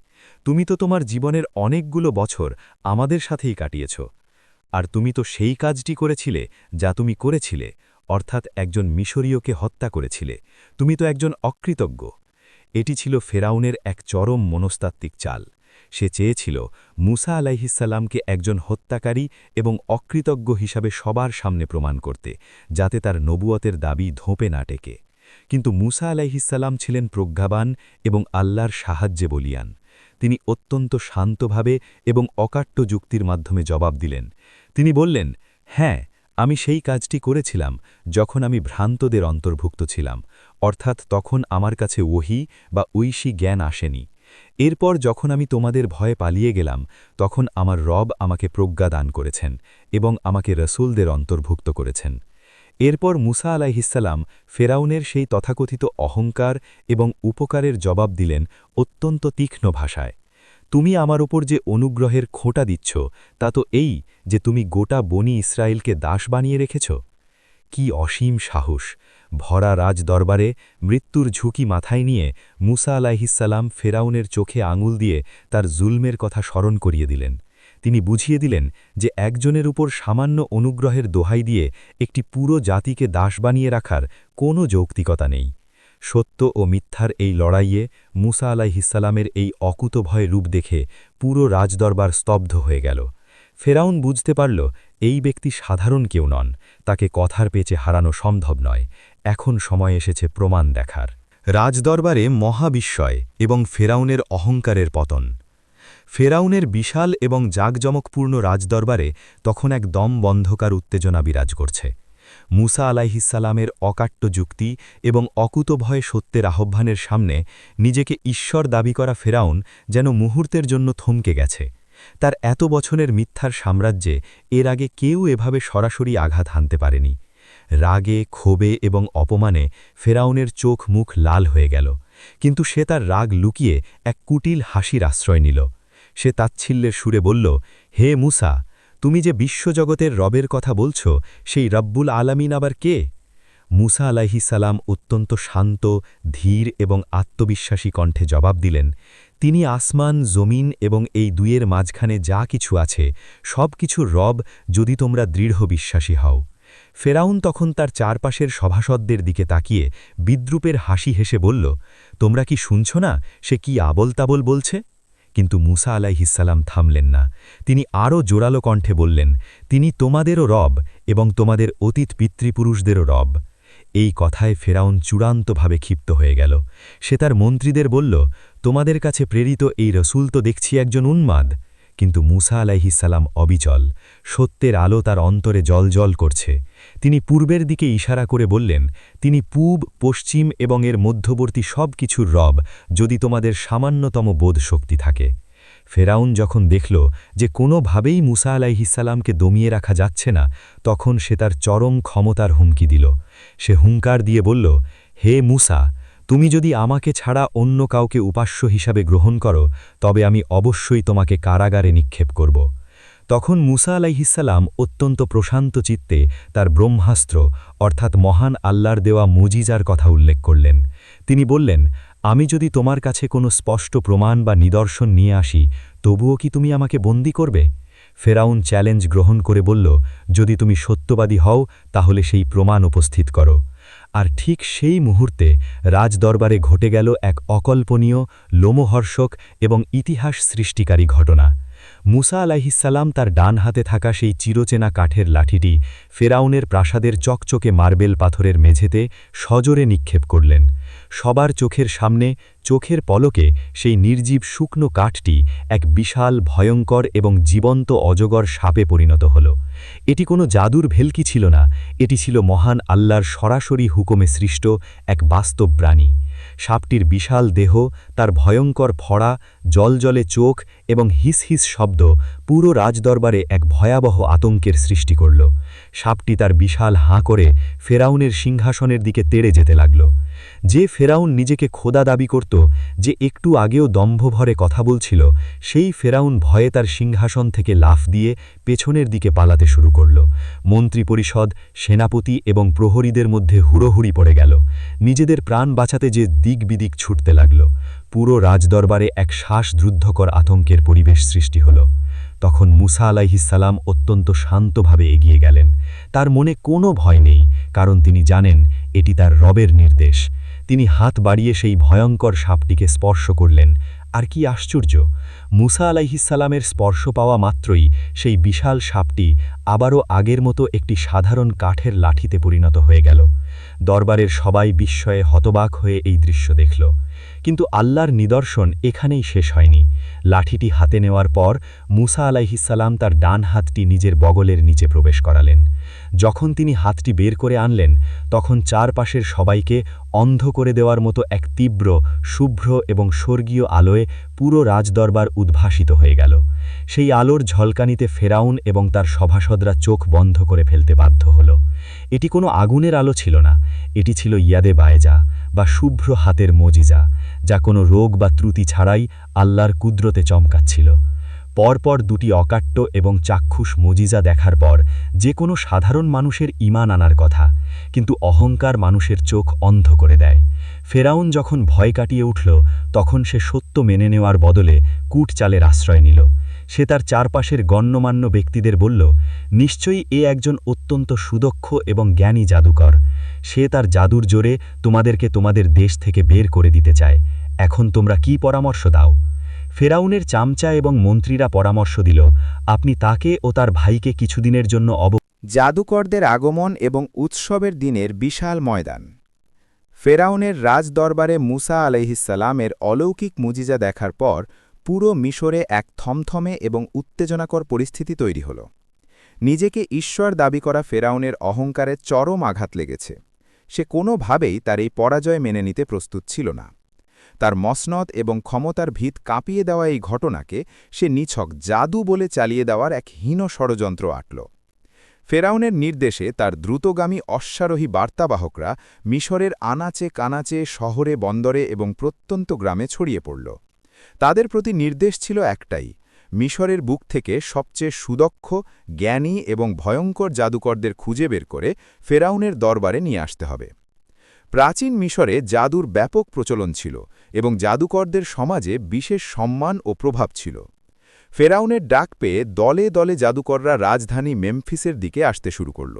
তুমি তো তোমার জীবনের অনেকগুলো বছর আমাদের সাথেই কাটিয়েছ। আর তুমি তো সেই কাজটি করেছিলে যা তুমি করেছিলে, অর্থাৎ একজন মিশরীয়কে হত্যা করেছিলে। তুমি তো একজন অকৃতজ্ঞ। এটি ছিল ফেরাউনের এক চরম মনস্তাত্ত্বিক চাল। সে চেয়েছিল মুসা আলাইহিসাল্লামকে একজন হত্যাকারী এবং অকৃতজ্ঞ হিসাবে সবার সামনে প্রমাণ করতে, যাতে তার নবুয়তের দাবি ধোঁপে না টেকে। কিন্তু মুসা আলাইহিসাল্লাম ছিলেন প্রজ্ঞাবান এবং আল্লাহর সাহায্যে বলিয়ান। তিনি অত্যন্ত শান্তভাবে এবং অকাট্য যুক্তির মাধ্যমে জবাব দিলেন। তিনি বললেন, হ্যাঁ, আমি সেই কাজটি করেছিলাম যখন আমি ভ্রান্তদের অন্তর্ভুক্ত ছিলাম, অর্থাৎ তখন আমার কাছে ওহী বা ঐশী জ্ঞান আসেনি। এরপর যখন আমি তোমাদের ভয়ে পালিয়ে গেলাম, তখন আমার রব আমাকে প্রজ্ঞা দান করেছেন এবং আমাকে রসুলদের অন্তর্ভুক্ত করেছেন। এরপর মুসা আলাইহিসাল্লাম ফেরাউনের সেই তথাকথিত অহংকার এবং উপকারের জবাব দিলেন অত্যন্ত তীক্ষ্ণ ভাষায়। তুমি আমার ওপর যে অনুগ্রহের খোঁটা দিচ্ছ তা তো এই যে তুমি গোটা বনি ইসরায়েলকে দাস বানিয়ে রেখেছ। কি অসীম সাহস! ভরা রাজ দরবারে মৃত্যুর ঝুঁকি মাথায় নিয়ে মুসা আলাইহিসাল্লাম ফেরাউনের চোখে আঙুল দিয়ে তার জুলমের কথা স্মরণ করিয়ে দিলেন। তিনি বুঝিয়ে দিলেন যে একজনের উপর সামান্য অনুগ্রহের দোহাই দিয়ে একটি পুরো জাতিকে দাস বানিয়ে রাখার কোনো যৌক্তিকতা নেই। সত্য ও মিথ্যার এই লড়াইয়ে মুসা আলাইহিসসালামের এই অকুতভয় রূপ দেখে পুরো রাজদরবার স্তব্ধ হয়ে গেল। ফেরাউন বুঝতে পারল এই ব্যক্তি সাধারণ কেউ নন, তাকে কথার পেচে হারানো সম্ভব নয়। এখন সময় এসেছে প্রমাণ দেখার। রাজদরবারে মহাবিস্ময় এবং ফেরাউনের অহংকারের পতন। ফেরাউনের বিশাল এবং জাঁকজমকপূর্ণ রাজদরবারে তখন এক দমবন্ধকার উত্তেজনা বিরাজ করছে। মুসা আলাইহিসসালামের অকাট্য যুক্তি এবং অকুতভয় সত্যের আহ্বানের সামনে নিজেকে ঈশ্বর দাবি করা ফেরাউন যেন মুহূর্তের জন্য থমকে গেছে। তার এত বছরের মিথ্যার সাম্রাজ্যে এর আগে কেউ এভাবে সরাসরি আঘাত হানতে পারেনি। রাগে, ক্ষোভে এবং অপমানে ফেরাউনের চোখ মুখ লাল হয়ে গেল, কিন্তু সে তার রাগ লুকিয়ে এক কুটিল হাসির আশ্রয় নিল। সে তাচ্ছিল্যের সুরে বলল, হে মুসা, তুমি যে বিশ্বজগতের রবের কথা বলছ, সেই রব্বুল আলামিন আবার কে? মুসা আলাইহিসসালাম অত্যন্ত শান্ত, ধীর এবং আত্মবিশ্বাসী কণ্ঠে জবাব দিলেন, তিনি আসমান, জমিন এবং এই দুইয়ের মাঝখানে যা কিছু আছে সব কিছুর রব, যদি তোমরা দৃঢ় বিশ্বাসী হও। ফেরাউন তখন তার চারপাশের সভাসদদের দিকে তাকিয়ে বিদ্রূপের হাসি হেসে বলল, তোমরা কি শুনছ না সে কি আবল তাবল বলছে? কিন্তু মুসা আলাইহিসসালাম থামলেন না। তিনি আরও জোরালো কণ্ঠে বললেন, তিনি তোমাদেরও রব এবং তোমাদের অতীত পিতৃপুরুষদেরও রব। এই কথায় ফেরাউন চূড়ান্তভাবে ক্ষিপ্ত হয়ে গেল। সে তার মন্ত্রীদের বলল, তোমাদের কাছে প্রেরিত এই রসুল তো দেখছি একজন উন্মাদ। কিন্তু মুসা আলাইহিসসালাম অবিচল। সত্যের আলো তার অন্তরে জ্বলজ্বল করছে। তিনি পূর্বের দিকে ইশারা করে বললেন, তিনি পূব, পশ্চিম এবং এর মধ্যবর্তী সব কিছুর রব, যদি তোমাদের সামান্যতম বোধ শক্তি থাকে। ফেরাউন যখন দেখল যে কোনোভাবেই মুসা আলাইহিসসালামকে দমিয়ে রাখা যাচ্ছে না, তখন সে তার চরম ক্ষমতার হুমকি দিল। সে হুঙ্কার দিয়ে বলল, হে মুসা, তুমি যদি আমাকে ছাড়া অন্য কাউকে উপাস্য হিসাবে গ্রহণ করো, তবে আমি অবশ্যই তোমাকে কারাগারে নিক্ষেপ করব। তখন মুসা আলাইহিসসালাম অত্যন্ত প্রশান্ত চিত্তে তার ব্রহ্মাস্ত্র অর্থাৎ মহান আল্লাহর দেওয়া মুজিজার কথা উল্লেখ করলেন। তিনি বললেন, আমি যদি তোমার কাছে কোনো স্পষ্ট প্রমাণ বা নিদর্শন নিয়ে আসি, তবুও কি তুমি আমাকে বন্দী করবে? ফেরাউন চ্যালেঞ্জ গ্রহণ করে বলল, যদি তুমি সত্যবাদী হও তাহলে সেই প্রমাণ উপস্থিত করো। আর ঠিক সেই মুহূর্তে রাজদরবারে ঘটে গেল এক অকল্পনীয়, লোমহর্ষক এবং ইতিহাস সৃষ্টিকারী ঘটনা। মুসা আলাইহিসসালাম তার ডান হাতে থাকা সেই চিরচেনা কাঠের লাঠিটি ফেরাউনের প্রাসাদের চকচকে মার্বেল পাথরের মেঝেতে সজোরে নিক্ষেপ করলেন। সবার চোখের সামনে, চোখের পলকে সেই নির্জীব শুকনো কাঠটি এক বিশাল, ভয়ঙ্কর এবং জীবন্ত অজগর সাপে পরিণত হল। এটি কোনো জাদুর ভেলকি ছিল না, এটি ছিল মহান আল্লাহর সরাসরি হুকুমে সৃষ্ট এক বাস্তব প্রাণী। সাপটির বিশাল দেহ, তার ভয়ঙ্কর ফড়া, জলজলে চোখ এবং হিস হিস শব্দ পুরো রাজদরবারে এক ভয়াবহ আতঙ্কের সৃষ্টি করল। সাপটি তার বিশাল হাঁ করে ফেরাউনের সিংহাসনের দিকে তেড়ে যেতে লাগল। যে ফেরাউন নিজেকে খোদা দাবি করত, যে একটু আগেও দম্ভভরে কথা বলছিল, সেই ফেরাউন ভয়ে তার সিংহাসন থেকে লাফ দিয়ে পেছনের দিকে পালাতে শুরু করল। মন্ত্রিপরিষদ, সেনাপতি এবং প্রহরীদের মধ্যে হুড়োহুড়ি পড়ে গেল। নিজেদের প্রাণ বাঁচাতে যে দিক বিদিক ছুটতে লাগল। পুরো রাজদরবারে এক শ্বাসরুদ্ধকর আতঙ্কের পরিবেশ সৃষ্টি হল। তখন মুসা আলাইহিসসালাম অত্যন্ত শান্তভাবে এগিয়ে গেলেন। তার মনে কোনো ভয় নেই, কারণ তিনি জানেন এটি তার রবের নির্দেশ। তিনি হাত বাড়িয়ে সেই ভয়ঙ্কর সাপটিকে স্পর্শ করলেন। আর কি আশ্চর্য! মুসা আলাইহিসসালামের স্পর্শ পাওয়া মাত্রই সেই বিশাল সাপটি আবারও আগের মতো একটি সাধারণ কাঠের লাঠিতে পরিণত হয়ে গেল। দরবারের সবাই বিস্ময়ে হতবাক হয়ে এই দৃশ্য দেখল। কিন্তু আল্লাহর নিদর্শন এখানেই শেষ হয়নি। লাঠিটি হাতে নেওয়ার পর মুসা আলাইহিসসালাম তার ডান হাতটি নিজের বগলের নিচে প্রবেশ করালেন। যখন তিনি হাতটি বের করে আনলেন, তখন চারপাশের সবাইকে অন্ধ করে দেওয়ার মতো এক তীব্র, শুভ্র এবং স্বর্গীয় আলোয় পুরো রাজদরবার উদ্ভাসিত হয়ে গেল। সেই আলোর ঝলকানিতে ফেরাউন এবং তার সভাসদরা চোখ বন্ধ করে ফেলতে বাধ্য হল। এটি কোনো আগুনের আলো ছিল না, এটি ছিল ইয়াদে বায়েজা বা শুভ্র হাতের মজিজা, যা কোনো রোগ বা ত্রুটি ছাড়াই আল্লাহর কুদরতে চমকাচ্ছিল। পরপর দুটি অকাট্য এবং চাক্ষুষ মজিজা দেখার পর যে কোনো সাধারণ মানুষের ঈমান আনার কথা, কিন্তু অহংকার মানুষের চোখ অন্ধ করে দেয়। ফেরাউন যখন ভয় কাটিয়ে উঠল, তখন সে সত্য মেনে নেওয়ার বদলে কূটচালের আশ্রয় নিল। সে তার চারপাশের গণ্যমান্য ব্যক্তিদের বলল, নিশ্চয়ই এ একজন অত্যন্ত সুদক্ষ এবং জ্ঞানী জাদুকর। সে তার জাদুর জোরে তোমাদেরকে তোমাদের দেশ থেকে বের করে দিতে চায়। এখন তোমরা কি পরামর্শ দাও? ফেরাউনের চামচা এবং মন্ত্রীরা পরামর্শ দিল, আপনি তাকে ও তার ভাইকে কিছুদিনের জন্য জাদুকরদের আগমন এবং উৎসবের দিনের বিশাল ময়দান। ফেরাউনের রাজদরবারে মুসা আলাইহিসসালামের অলৌকিক মুজিজা দেখার পর পুরো মিশরে এক থমথমে এবং উত্তেজনাকর পরিস্থিতি তৈরি হল। নিজেকে ঈশ্বর দাবি করা ফেরাউনের অহংকারে চরম আঘাত লেগেছে। সে কোনোভাবেই তার এই পরাজয় মেনে নিতে প্রস্তুত ছিল না। তার মসনদ এবং ক্ষমতার ভিত কাঁপিয়ে দেওয়া এই ঘটনাকে সে নিছক জাদু বলে চালিয়ে দেওয়ার এক হীন ষড়যন্ত্র আটল। ফেরাউনের নির্দেশে তার দ্রুতগামী অশ্বারোহী বার্তাবাহকরা মিশরের আনাচে কানাচে, শহরে, বন্দরে এবং প্রত্যন্ত গ্রামে ছড়িয়ে পড়ল। তাদের প্রতি নির্দেশ ছিল একটাই, মিশরের বুক থেকে সবচেয়ে সুদক্ষ, জ্ঞানী এবং ভয়ঙ্কর জাদুকরদের খুঁজে বের করে ফেরাউনের দরবারে নিয়ে আসতে হবে। প্রাচীন মিশরে জাদুর ব্যাপক প্রচলন ছিল এবং জাদুকরদের সমাজে বিশেষ সম্মান ও প্রভাব ছিল। ফেরাউনের ডাক পেয়ে দলে দলে জাদুকররা রাজধানী মেমফিসের দিকে আসতে শুরু করল।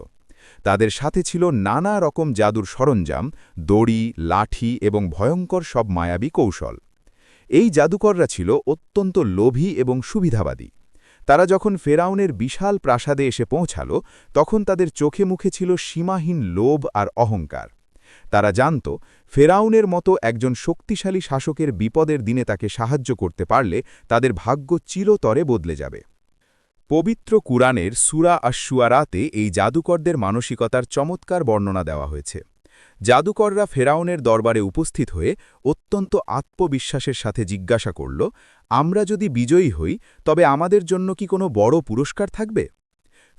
তাদের সাথে ছিল নানা রকম জাদুর সরঞ্জাম, দড়ি, লাঠি এবং ভয়ঙ্কর সব মায়াবী কৌশল। এই জাদুকররা ছিল অত্যন্ত লোভী এবং সুবিধাবাদী। তারা যখন ফেরাউনের বিশাল প্রাসাদে এসে পৌঁছাল, তখন তাদের চোখে মুখে ছিল সীমাহীন লোভ আর অহংকার। তারা জানত, ফেরাউনের মতো একজন শক্তিশালী শাসকের বিপদের দিনে তাকে সাহায্য করতে পারলে তাদের ভাগ্য চিরতরে বদলে যাবে। পবিত্র কুরআনের সূরা আশ-শুআরাতে এই জাদুকরদের মানসিকতার চমৎকার বর্ণনা দেওয়া হয়েছে। জাদুকররা ফেরাউনের দরবারে উপস্থিত হয়ে অত্যন্ত আত্মবিশ্বাসের সাথে জিজ্ঞাসা করল, আমরা যদি বিজয়ী হই তবে আমাদের জন্য কি কোনো বড় পুরস্কার থাকবে?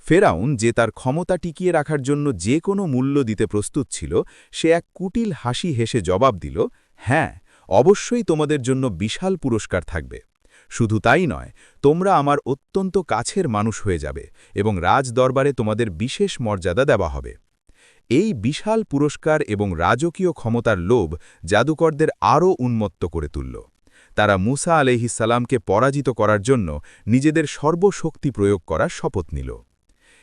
ফেরাউন, যে তার ক্ষমতা টিকিয়ে রাখার জন্য যে কোনো মূল্য দিতে প্রস্তুত ছিল, সে এক কুটিল হাসি হেসে জবাব দিল, হ্যাঁ, অবশ্যই তোমাদের জন্য বিশাল পুরস্কার থাকবে। শুধু তাই নয়, তোমরা আমার অত্যন্ত কাছের মানুষ হয়ে যাবে এবং রাজদরবারে তোমাদের বিশেষ মর্যাদা দেওয়া হবে। এই বিশাল পুরস্কার এবং রাজকীয় ক্ষমতার লোভ জাদুকরদের আরও উন্মত্ত করে তুলল। তারা মুসা আলাইহিসসালামকে পরাজিত করার জন্য নিজেদের সর্বশক্তি প্রয়োগ করার শপথ নিল।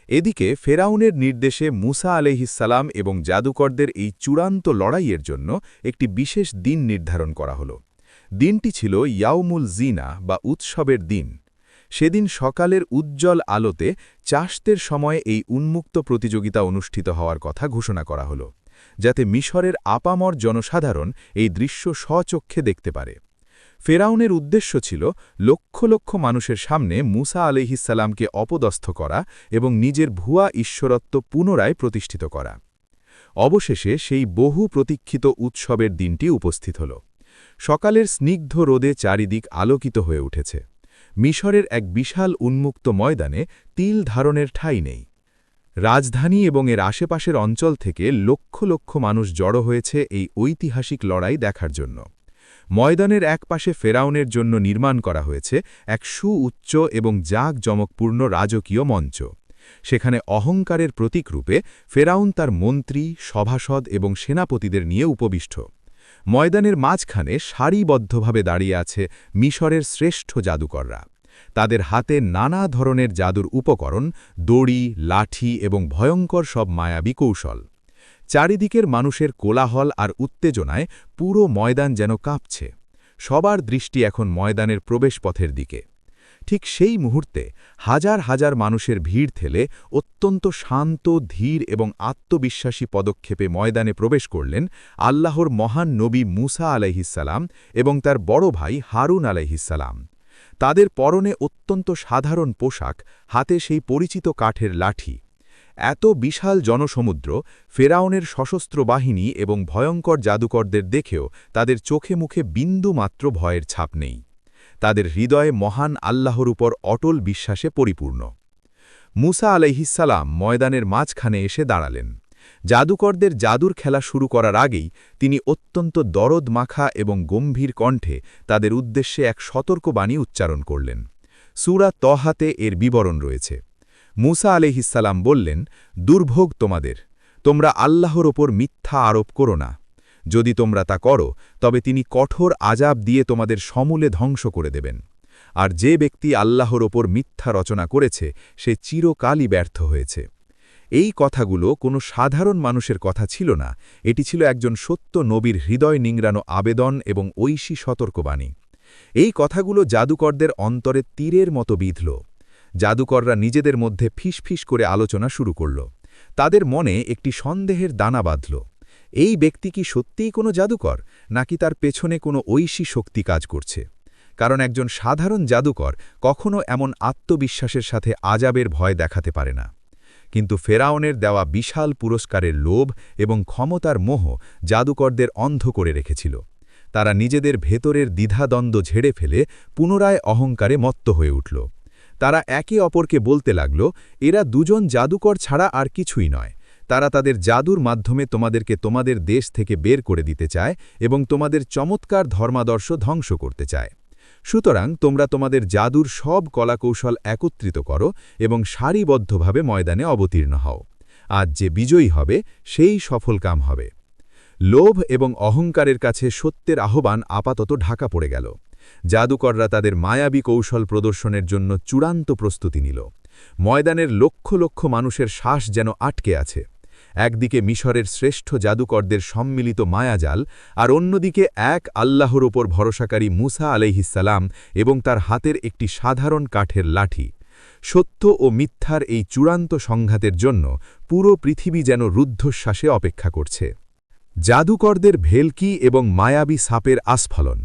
এদিকে ফেরাউনের নির্দেশে মুসা আলাইহিসসালাম এবং জাদুকরদের এই চূড়ান্ত লড়াইয়ের জন্য একটি বিশেষ দিন নির্ধারণ করা হল। দিনটি ছিল ইয়াউমুল জিনা বা উৎসবের দিন। সেদিন সকালের উজ্জ্বল আলোতে চাষতের সময় এই উন্মুক্ত প্রতিযোগিতা অনুষ্ঠিত হওয়ার কথা ঘোষণা করা হল, যাতে মিশরের আপামর জনসাধারণ এই দৃশ্য স্বচক্ষে দেখতে পারে। ফেরাউনের উদ্দেশ্য ছিল লক্ষ লক্ষ মানুষের সামনে মুসা আলাইহিসসালামকে অপদস্থ করা এবং নিজের ভুয়া ঈশ্বরত্ব পুনরায় প্রতিষ্ঠিত করা। অবশেষে সেই বহু প্রতীক্ষিত উৎসবের দিনটি উপস্থিত হল। সকালের স্নিগ্ধ রোদে চারিদিক আলোকিত হয়ে উঠেছে। মিশরের এক বিশাল উন্মুক্ত ময়দানে তিল ধারণের ঠাঁই নেই। রাজধানী এবং এর আশেপাশের অঞ্চল থেকে লক্ষ লক্ষ মানুষ জড়ো হয়েছে এই ঐতিহাসিক লড়াই দেখার জন্য। ময়দানের এক পাশে ফেরাউনের জন্য নির্মাণ করা হয়েছে এক সুউচ্চ এবং জাঁকজমকপূর্ণ রাজকীয় মঞ্চ। সেখানে অহংকারের প্রতীকরূপে ফেরাউন তার মন্ত্রী, সভাসদ এবং সেনাপতিদের নিয়ে উপবিষ্ট। ময়দানের মাঝখানে সারিবদ্ধভাবে দাঁড়িয়ে আছে মিশরের শ্রেষ্ঠ জাদুকররা। তাদের হাতে নানা ধরনের জাদুর উপকরণ, দড়ি, লাঠি এবং ভয়ঙ্কর সব মায়াবী কৌশল। চারিদিকের মানুষের কোলাহল আর উত্তেজনায় পুরো ময়দান যেন কাঁপছে। সবার দৃষ্টি এখন ময়দানের প্রবেশপথের দিকে। ঠিক সেই মুহূর্তে হাজার হাজার মানুষের ভিড় ঠেলে অত্যন্ত শান্ত, ধীর এবং আত্মবিশ্বাসী পদক্ষেপে ময়দানে প্রবেশ করলেন আল্লাহর মহান নবী মুসা আলাইহিসসালাম এবং তার বড় ভাই হারুন আলাইহিসসালাম। তাদের পরনে অত্যন্ত সাধারণ পোশাক, হাতে সেই পরিচিত কাঠের লাঠি। এত বিশাল জনসমুদ্র, ফেরাউনের সশস্ত্র বাহিনী এবং ভয়ঙ্কর জাদুকরদের দেখেও তাদের চোখে মুখে বিন্দুমাত্র ভয়ের ছাপ নেই। তাদের হৃদয়ে মহান আল্লাহর উপর অটল বিশ্বাসে পরিপূর্ণ। মুসা আলাইহিসসালাম ময়দানের মাঝখানে এসে দাঁড়ালেন। জাদুকরদের জাদুর খেলা শুরু করার আগেই তিনি অত্যন্ত দরদ মাখা এবং গম্ভীর কণ্ঠে তাদের উদ্দেশ্যে এক সতর্কবাণী উচ্চারণ করলেন। সূরা তহাতে এর বিবরণ রয়েছে। মুসা আলাইহিসসালাম বললেন, দুর্ভোগ তোমাদের, তোমরা আল্লাহর ওপর মিথ্যা আরোপ করো না। যদি তোমরা তা করো তবে তিনি কঠোর আযাব দিয়ে তোমাদের সমূলে ধ্বংস করে দেবেন। আর যে ব্যক্তি আল্লাহর ওপর মিথ্যা রচনা করেছে সে চিরকালই ব্যর্থ হয়েছে। এই কথাগুলো কোনো সাধারণ মানুষের কথা ছিল না, এটি ছিল একজন সত্য নবীর হৃদয় নিংড়ানো আবেদন এবং ঐশী সতর্কবাণী। এই কথাগুলো জাদুকরদের অন্তরে তীরের মতো বিঁধল। জাদুকররা নিজেদের মধ্যে ফিসফিস করে আলোচনা শুরু করল। তাদের মনে একটি সন্দেহের দানা বাঁধল। এই ব্যক্তি কি সত্যিই কোনো জাদুকর, নাকি তার পেছনে কোনো ঐশী শক্তি কাজ করছে? কারণ একজন সাধারণ জাদুকর কখনো এমন আত্মবিশ্বাসের সাথে আজাবের ভয় দেখাতে পারে না। কিন্তু ফেরাউনের দেওয়া বিশাল পুরস্কারের লোভ এবং ক্ষমতার মোহ জাদুকরদের অন্ধ করে রেখেছিল। তারা নিজেদের ভেতরের দ্বিধাদ্বন্দ্ব ঝেড়ে ফেলে পুনরায় অহংকারে মত্ত হয়ে উঠল। তারা একে অপরকে বলতে লাগল, এরা দুজন জাদুকর ছাড়া আর কিছুই নয়। তারা তাদের জাদুর মাধ্যমে তোমাদেরকে তোমাদের দেশ থেকে বের করে দিতে চায় এবং তোমাদের চমৎকার ধর্মাদর্শ ধ্বংস করতে চায়। সুতরাং তোমরা তোমাদের জাদুর সব কলাকৌশল একত্রিত করো এবং সারিবদ্ধভাবে ময়দানে অবতীর্ণ হও। আজ যে বিজয়ী হবে সেই সফল কাম হবে। লোভ এবং অহংকারের কাছে সত্যের আহ্বান আপাতত ঢাকা পড়ে গেল। জাদুকররা তাদের মায়াবী কৌশল প্রদর্শনের জন্য চূড়ান্ত প্রস্তুতি নিল। ময়দানের লক্ষ লক্ষ মানুষের শ্বাস যেন আটকে আছে। একদিকে মিশরের শ্রেষ্ঠ জাদুকরদের সম্মিলিত মায়াজাল, আর অন্যদিকে এক আল্লাহর ওপর ভরসাকারী মুসা আলাইহিসসালাম এবং তার হাতের একটি সাধারণ কাঠের লাঠি। সত্য ও মিথ্যার এই চূড়ান্ত সংঘাতের জন্য পুরো পৃথিবী যেন রুদ্ধশ্বাসে অপেক্ষা করছে। জাদুকরদের ভেলকি এবং মায়াবী সাপের আস্ফলন।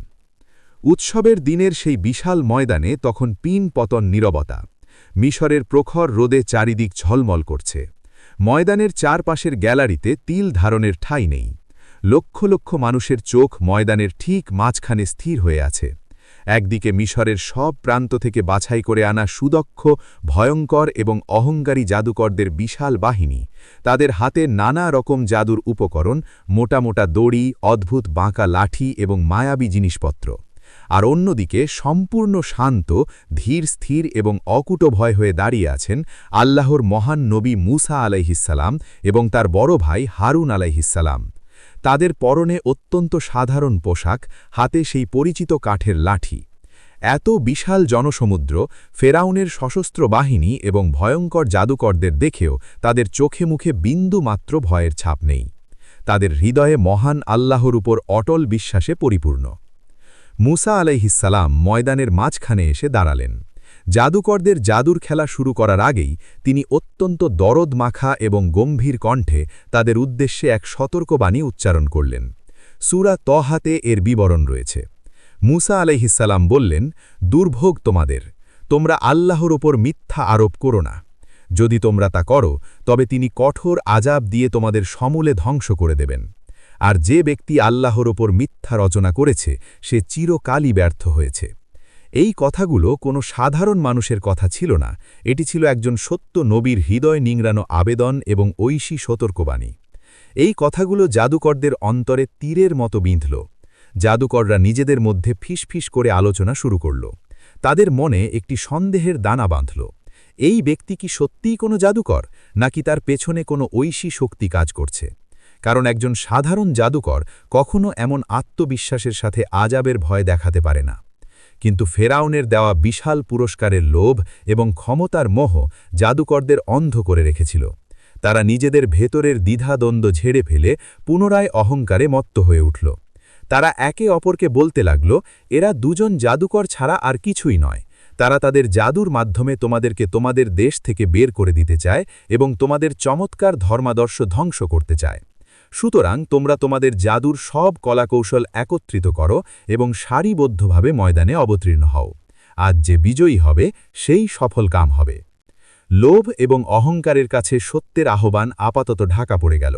উৎসবের দিনের সেই বিশাল ময়দানে তখন পিন পতন নীরবতা। মিশরের প্রখর রোদে চারিদিক ঝলমল করছে। ময়দানের চারপাশের গ্যালারিতে তিল ধারণের ঠাঁই নেই। লক্ষ লক্ষ মানুষের চোখ ময়দানের ঠিক মাঝখানে স্থির হয়ে আছে। একদিকে মিশরের সব প্রান্ত থেকে বাছাই করে আনা সুদক্ষ, ভয়ঙ্কর এবং অহংকারী জাদুকরদের বিশাল বাহিনী, তাদের হাতে নানা রকম জাদুর উপকরণ, মোটা মোটা দড়ি, অদ্ভুত বাঁকা লাঠি এবং মায়াবী জিনিসপত্র। আর অন্যদিকে সম্পূর্ণ শান্ত, ধীর স্থির এবং অকুটভয় হয়ে দাঁড়িয়ে আছেন আল্লাহর মহান নবী মুসা আলাইহিসসালাম এবং তার বড় ভাই হারুন আলাইহিসসালাম। তাদের পরনে অত্যন্ত সাধারণ পোশাক, হাতে সেই পরিচিত কাঠের লাঠি। এত বিশাল জনসমুদ্র, ফেরাউনের সশস্ত্র বাহিনী এবং ভয়ঙ্কর জাদুকরদের দেখেও তাদের চোখে মুখে বিন্দু মাত্র ভয়ের ছাপ নেই। তাদের হৃদয়ে মহান আল্লাহর উপর অটল বিশ্বাসে পরিপূর্ণ। মুসা আলাইহিসসালাম ময়দানের মাঝখানে এসে দাঁড়ালেন। জাদুকরদের জাদুর খেলা শুরু করার আগেই তিনি অত্যন্ত দরদ মাখা এবং গম্ভীর কণ্ঠে তাদের উদ্দেশ্যে এক সতর্কবাণী উচ্চারণ করলেন। সূরা তহাতে এর বিবরণ রয়েছে। মুসা আলাইহিসসালাম বললেন, দুর্ভোগ তোমাদের, তোমরা আল্লাহর ওপর মিথ্যা আরোপ করো না। যদি তোমরা তা করো তবে তিনি কঠোর আযাব দিয়ে তোমাদের সমূলে ধ্বংস করে দেবেন। আর যে ব্যক্তি আল্লাহর ওপর মিথ্যা রচনা করেছে সে চিরকালই ব্যর্থ হয়েছে। এই কথাগুলো কোনো সাধারণ মানুষের কথা ছিল না, এটি ছিল একজন সত্য নবীর হৃদয় নিংড়ানো আবেদন এবং ঐশী সতর্কবাণী। এই কথাগুলো জাদুকরদের অন্তরে তীরের মতো বিঁধল। জাদুকররা নিজেদের মধ্যে ফিসফিস করে আলোচনা শুরু করল। তাদের মনে একটি সন্দেহের দানা বাঁধল। এই ব্যক্তি কি সত্যিই কোনো জাদুকর, নাকি তার পেছনে কোনো ঐশী শক্তি কাজ করছে? কারণ একজন সাধারণ জাদুকর কখনো এমন আত্মবিশ্বাসের সাথে আযাবের ভয় দেখাতে পারে না। কিন্তু ফেরাউনের দেওয়া বিশাল পুরস্কারের লোভ এবং ক্ষমতার মোহ জাদুকরদের অন্ধ করে রেখেছিল। তারা নিজেদের ভেতরের দ্বিধাদ্বন্দ্ব ঝেড়ে ফেলে পুনরায় অহংকারে মত্ত হয়ে উঠল। তারা একে অপরকে বলতে লাগল, এরা দুজন জাদুকর ছাড়া আর কিছুই নয়। তারা তাদের জাদুর মাধ্যমে তোমাদেরকে তোমাদের দেশ থেকে বের করে দিতে চায় এবং তোমাদের চমৎকার ধর্মাদর্শ ধ্বংস করতে চায়। সুতরাং তোমরা তোমাদের জাদুর সব কলাকৌশল একত্রিত করো এবং সারিবদ্ধভাবে ময়দানে অবতীর্ণ হও। আজ যে বিজয়ী হবে সেই সফল কাম হবে। লোভ এবং অহংকারের কাছে সত্যের আহ্বান আপাতত ঢাকা পড়ে গেল।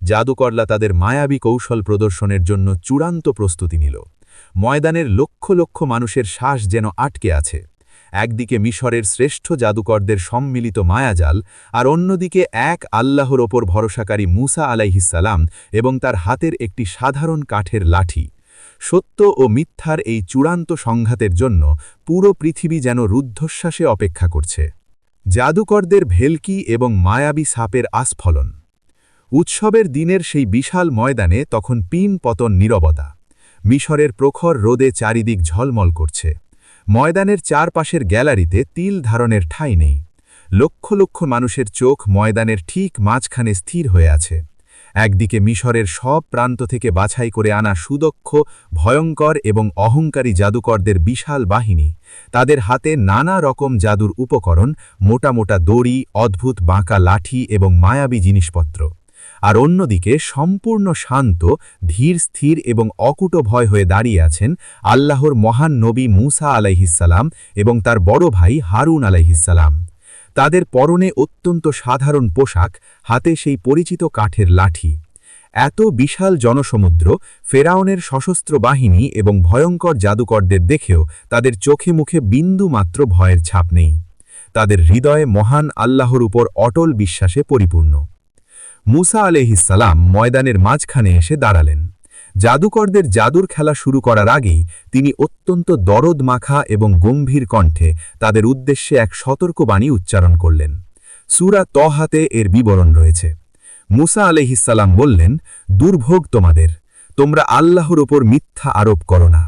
জাদুকররা তাদের মায়াবী কৌশল প্রদর্শনের জন্য চূড়ান্ত প্রস্তুতি নিল। ময়দানের লক্ষ লক্ষ মানুষের শ্বাস যেন আটকে আছে। একদিকে মিশরের শ্রেষ্ঠ জাদুকরদের সম্মিলিত মায়াজাল, আর অন্যদিকে এক আল্লাহর ওপর ভরসাকারী মুসা আলাইহিসসালাম এবং তার হাতের একটি সাধারণ কাঠের লাঠি। সত্য ও মিথ্যার এই চূড়ান্ত সংঘাতের জন্য পুরো পৃথিবী যেন রুদ্ধশ্বাসে অপেক্ষা করছে। জাদুকরদের ভেলকি এবং মায়াবী সাপের আস্ফলন। উৎসবের দিনের সেই বিশাল ময়দানে তখন পিন পতন নীরবতা। মিশরের প্রখর রোদে চারিদিক ঝলমল করছে। ময়দানের চারপাশের গ্যালারিতে তিল ধারণের ঠাঁই নেই। লক্ষ লক্ষ মানুষের চোখ ময়দানের ঠিক মাঝখানে স্থির হয়ে আছে। একদিকে মিশরের সব প্রান্ত থেকে বাছাই করে আনা সুদক্ষ, ভয়ঙ্কর এবং অহংকারী জাদুকরদের বিশাল বাহিনী, তাদের হাতে নানা রকম জাদুর উপকরণ, মোটা মোটা দড়ি, অদ্ভুত বাঁকা লাঠি এবং মায়াবী জিনিসপত্র। আর অন্যদিকে সম্পূর্ণ শান্ত, ধীর স্থির এবং অকুটো ভয় হয়ে দাঁড়িয়ে আছেন আল্লাহর মহান নবী মূসা আলাইহিসসালাম এবং তার বড় ভাই হারুন আলাইহিসসালাম। তাদের পরনে অত্যন্ত সাধারণ পোশাক, হাতে সেই পরিচিত কাঠের লাঠি। এত বিশাল জনসমুদ্র, ফেরাউনের সশস্ত্র বাহিনী এবং ভয়ঙ্কর জাদুকরদের দেখেও তাদের চোখে মুখে বিন্দুমাত্র ভয়ের ছাপ নেই। তাদের হৃদয়ে মহান আল্লাহর উপর অটল বিশ্বাসে পরিপূর্ণ। মূসা আলাইহিসসালাম ময়দানের মাঝখানে এসে দাঁড়ালেন। জাদুকরদের জাদুর খেলা শুরু করার আগেই তিনি অত্যন্ত দরদ মাখা এবং গম্ভীর কণ্ঠে তাদের উদ্দেশ্যে এক সতর্কবাণী উচ্চারণ করলেন। সূরা তহাতে এর বিবরণ রয়েছে। মূসা আলাইহিসসালাম বললেন, দুর্ভোগ তোমাদের, তোমরা আল্লাহর ওপর মিথ্যা আরোপ করো না।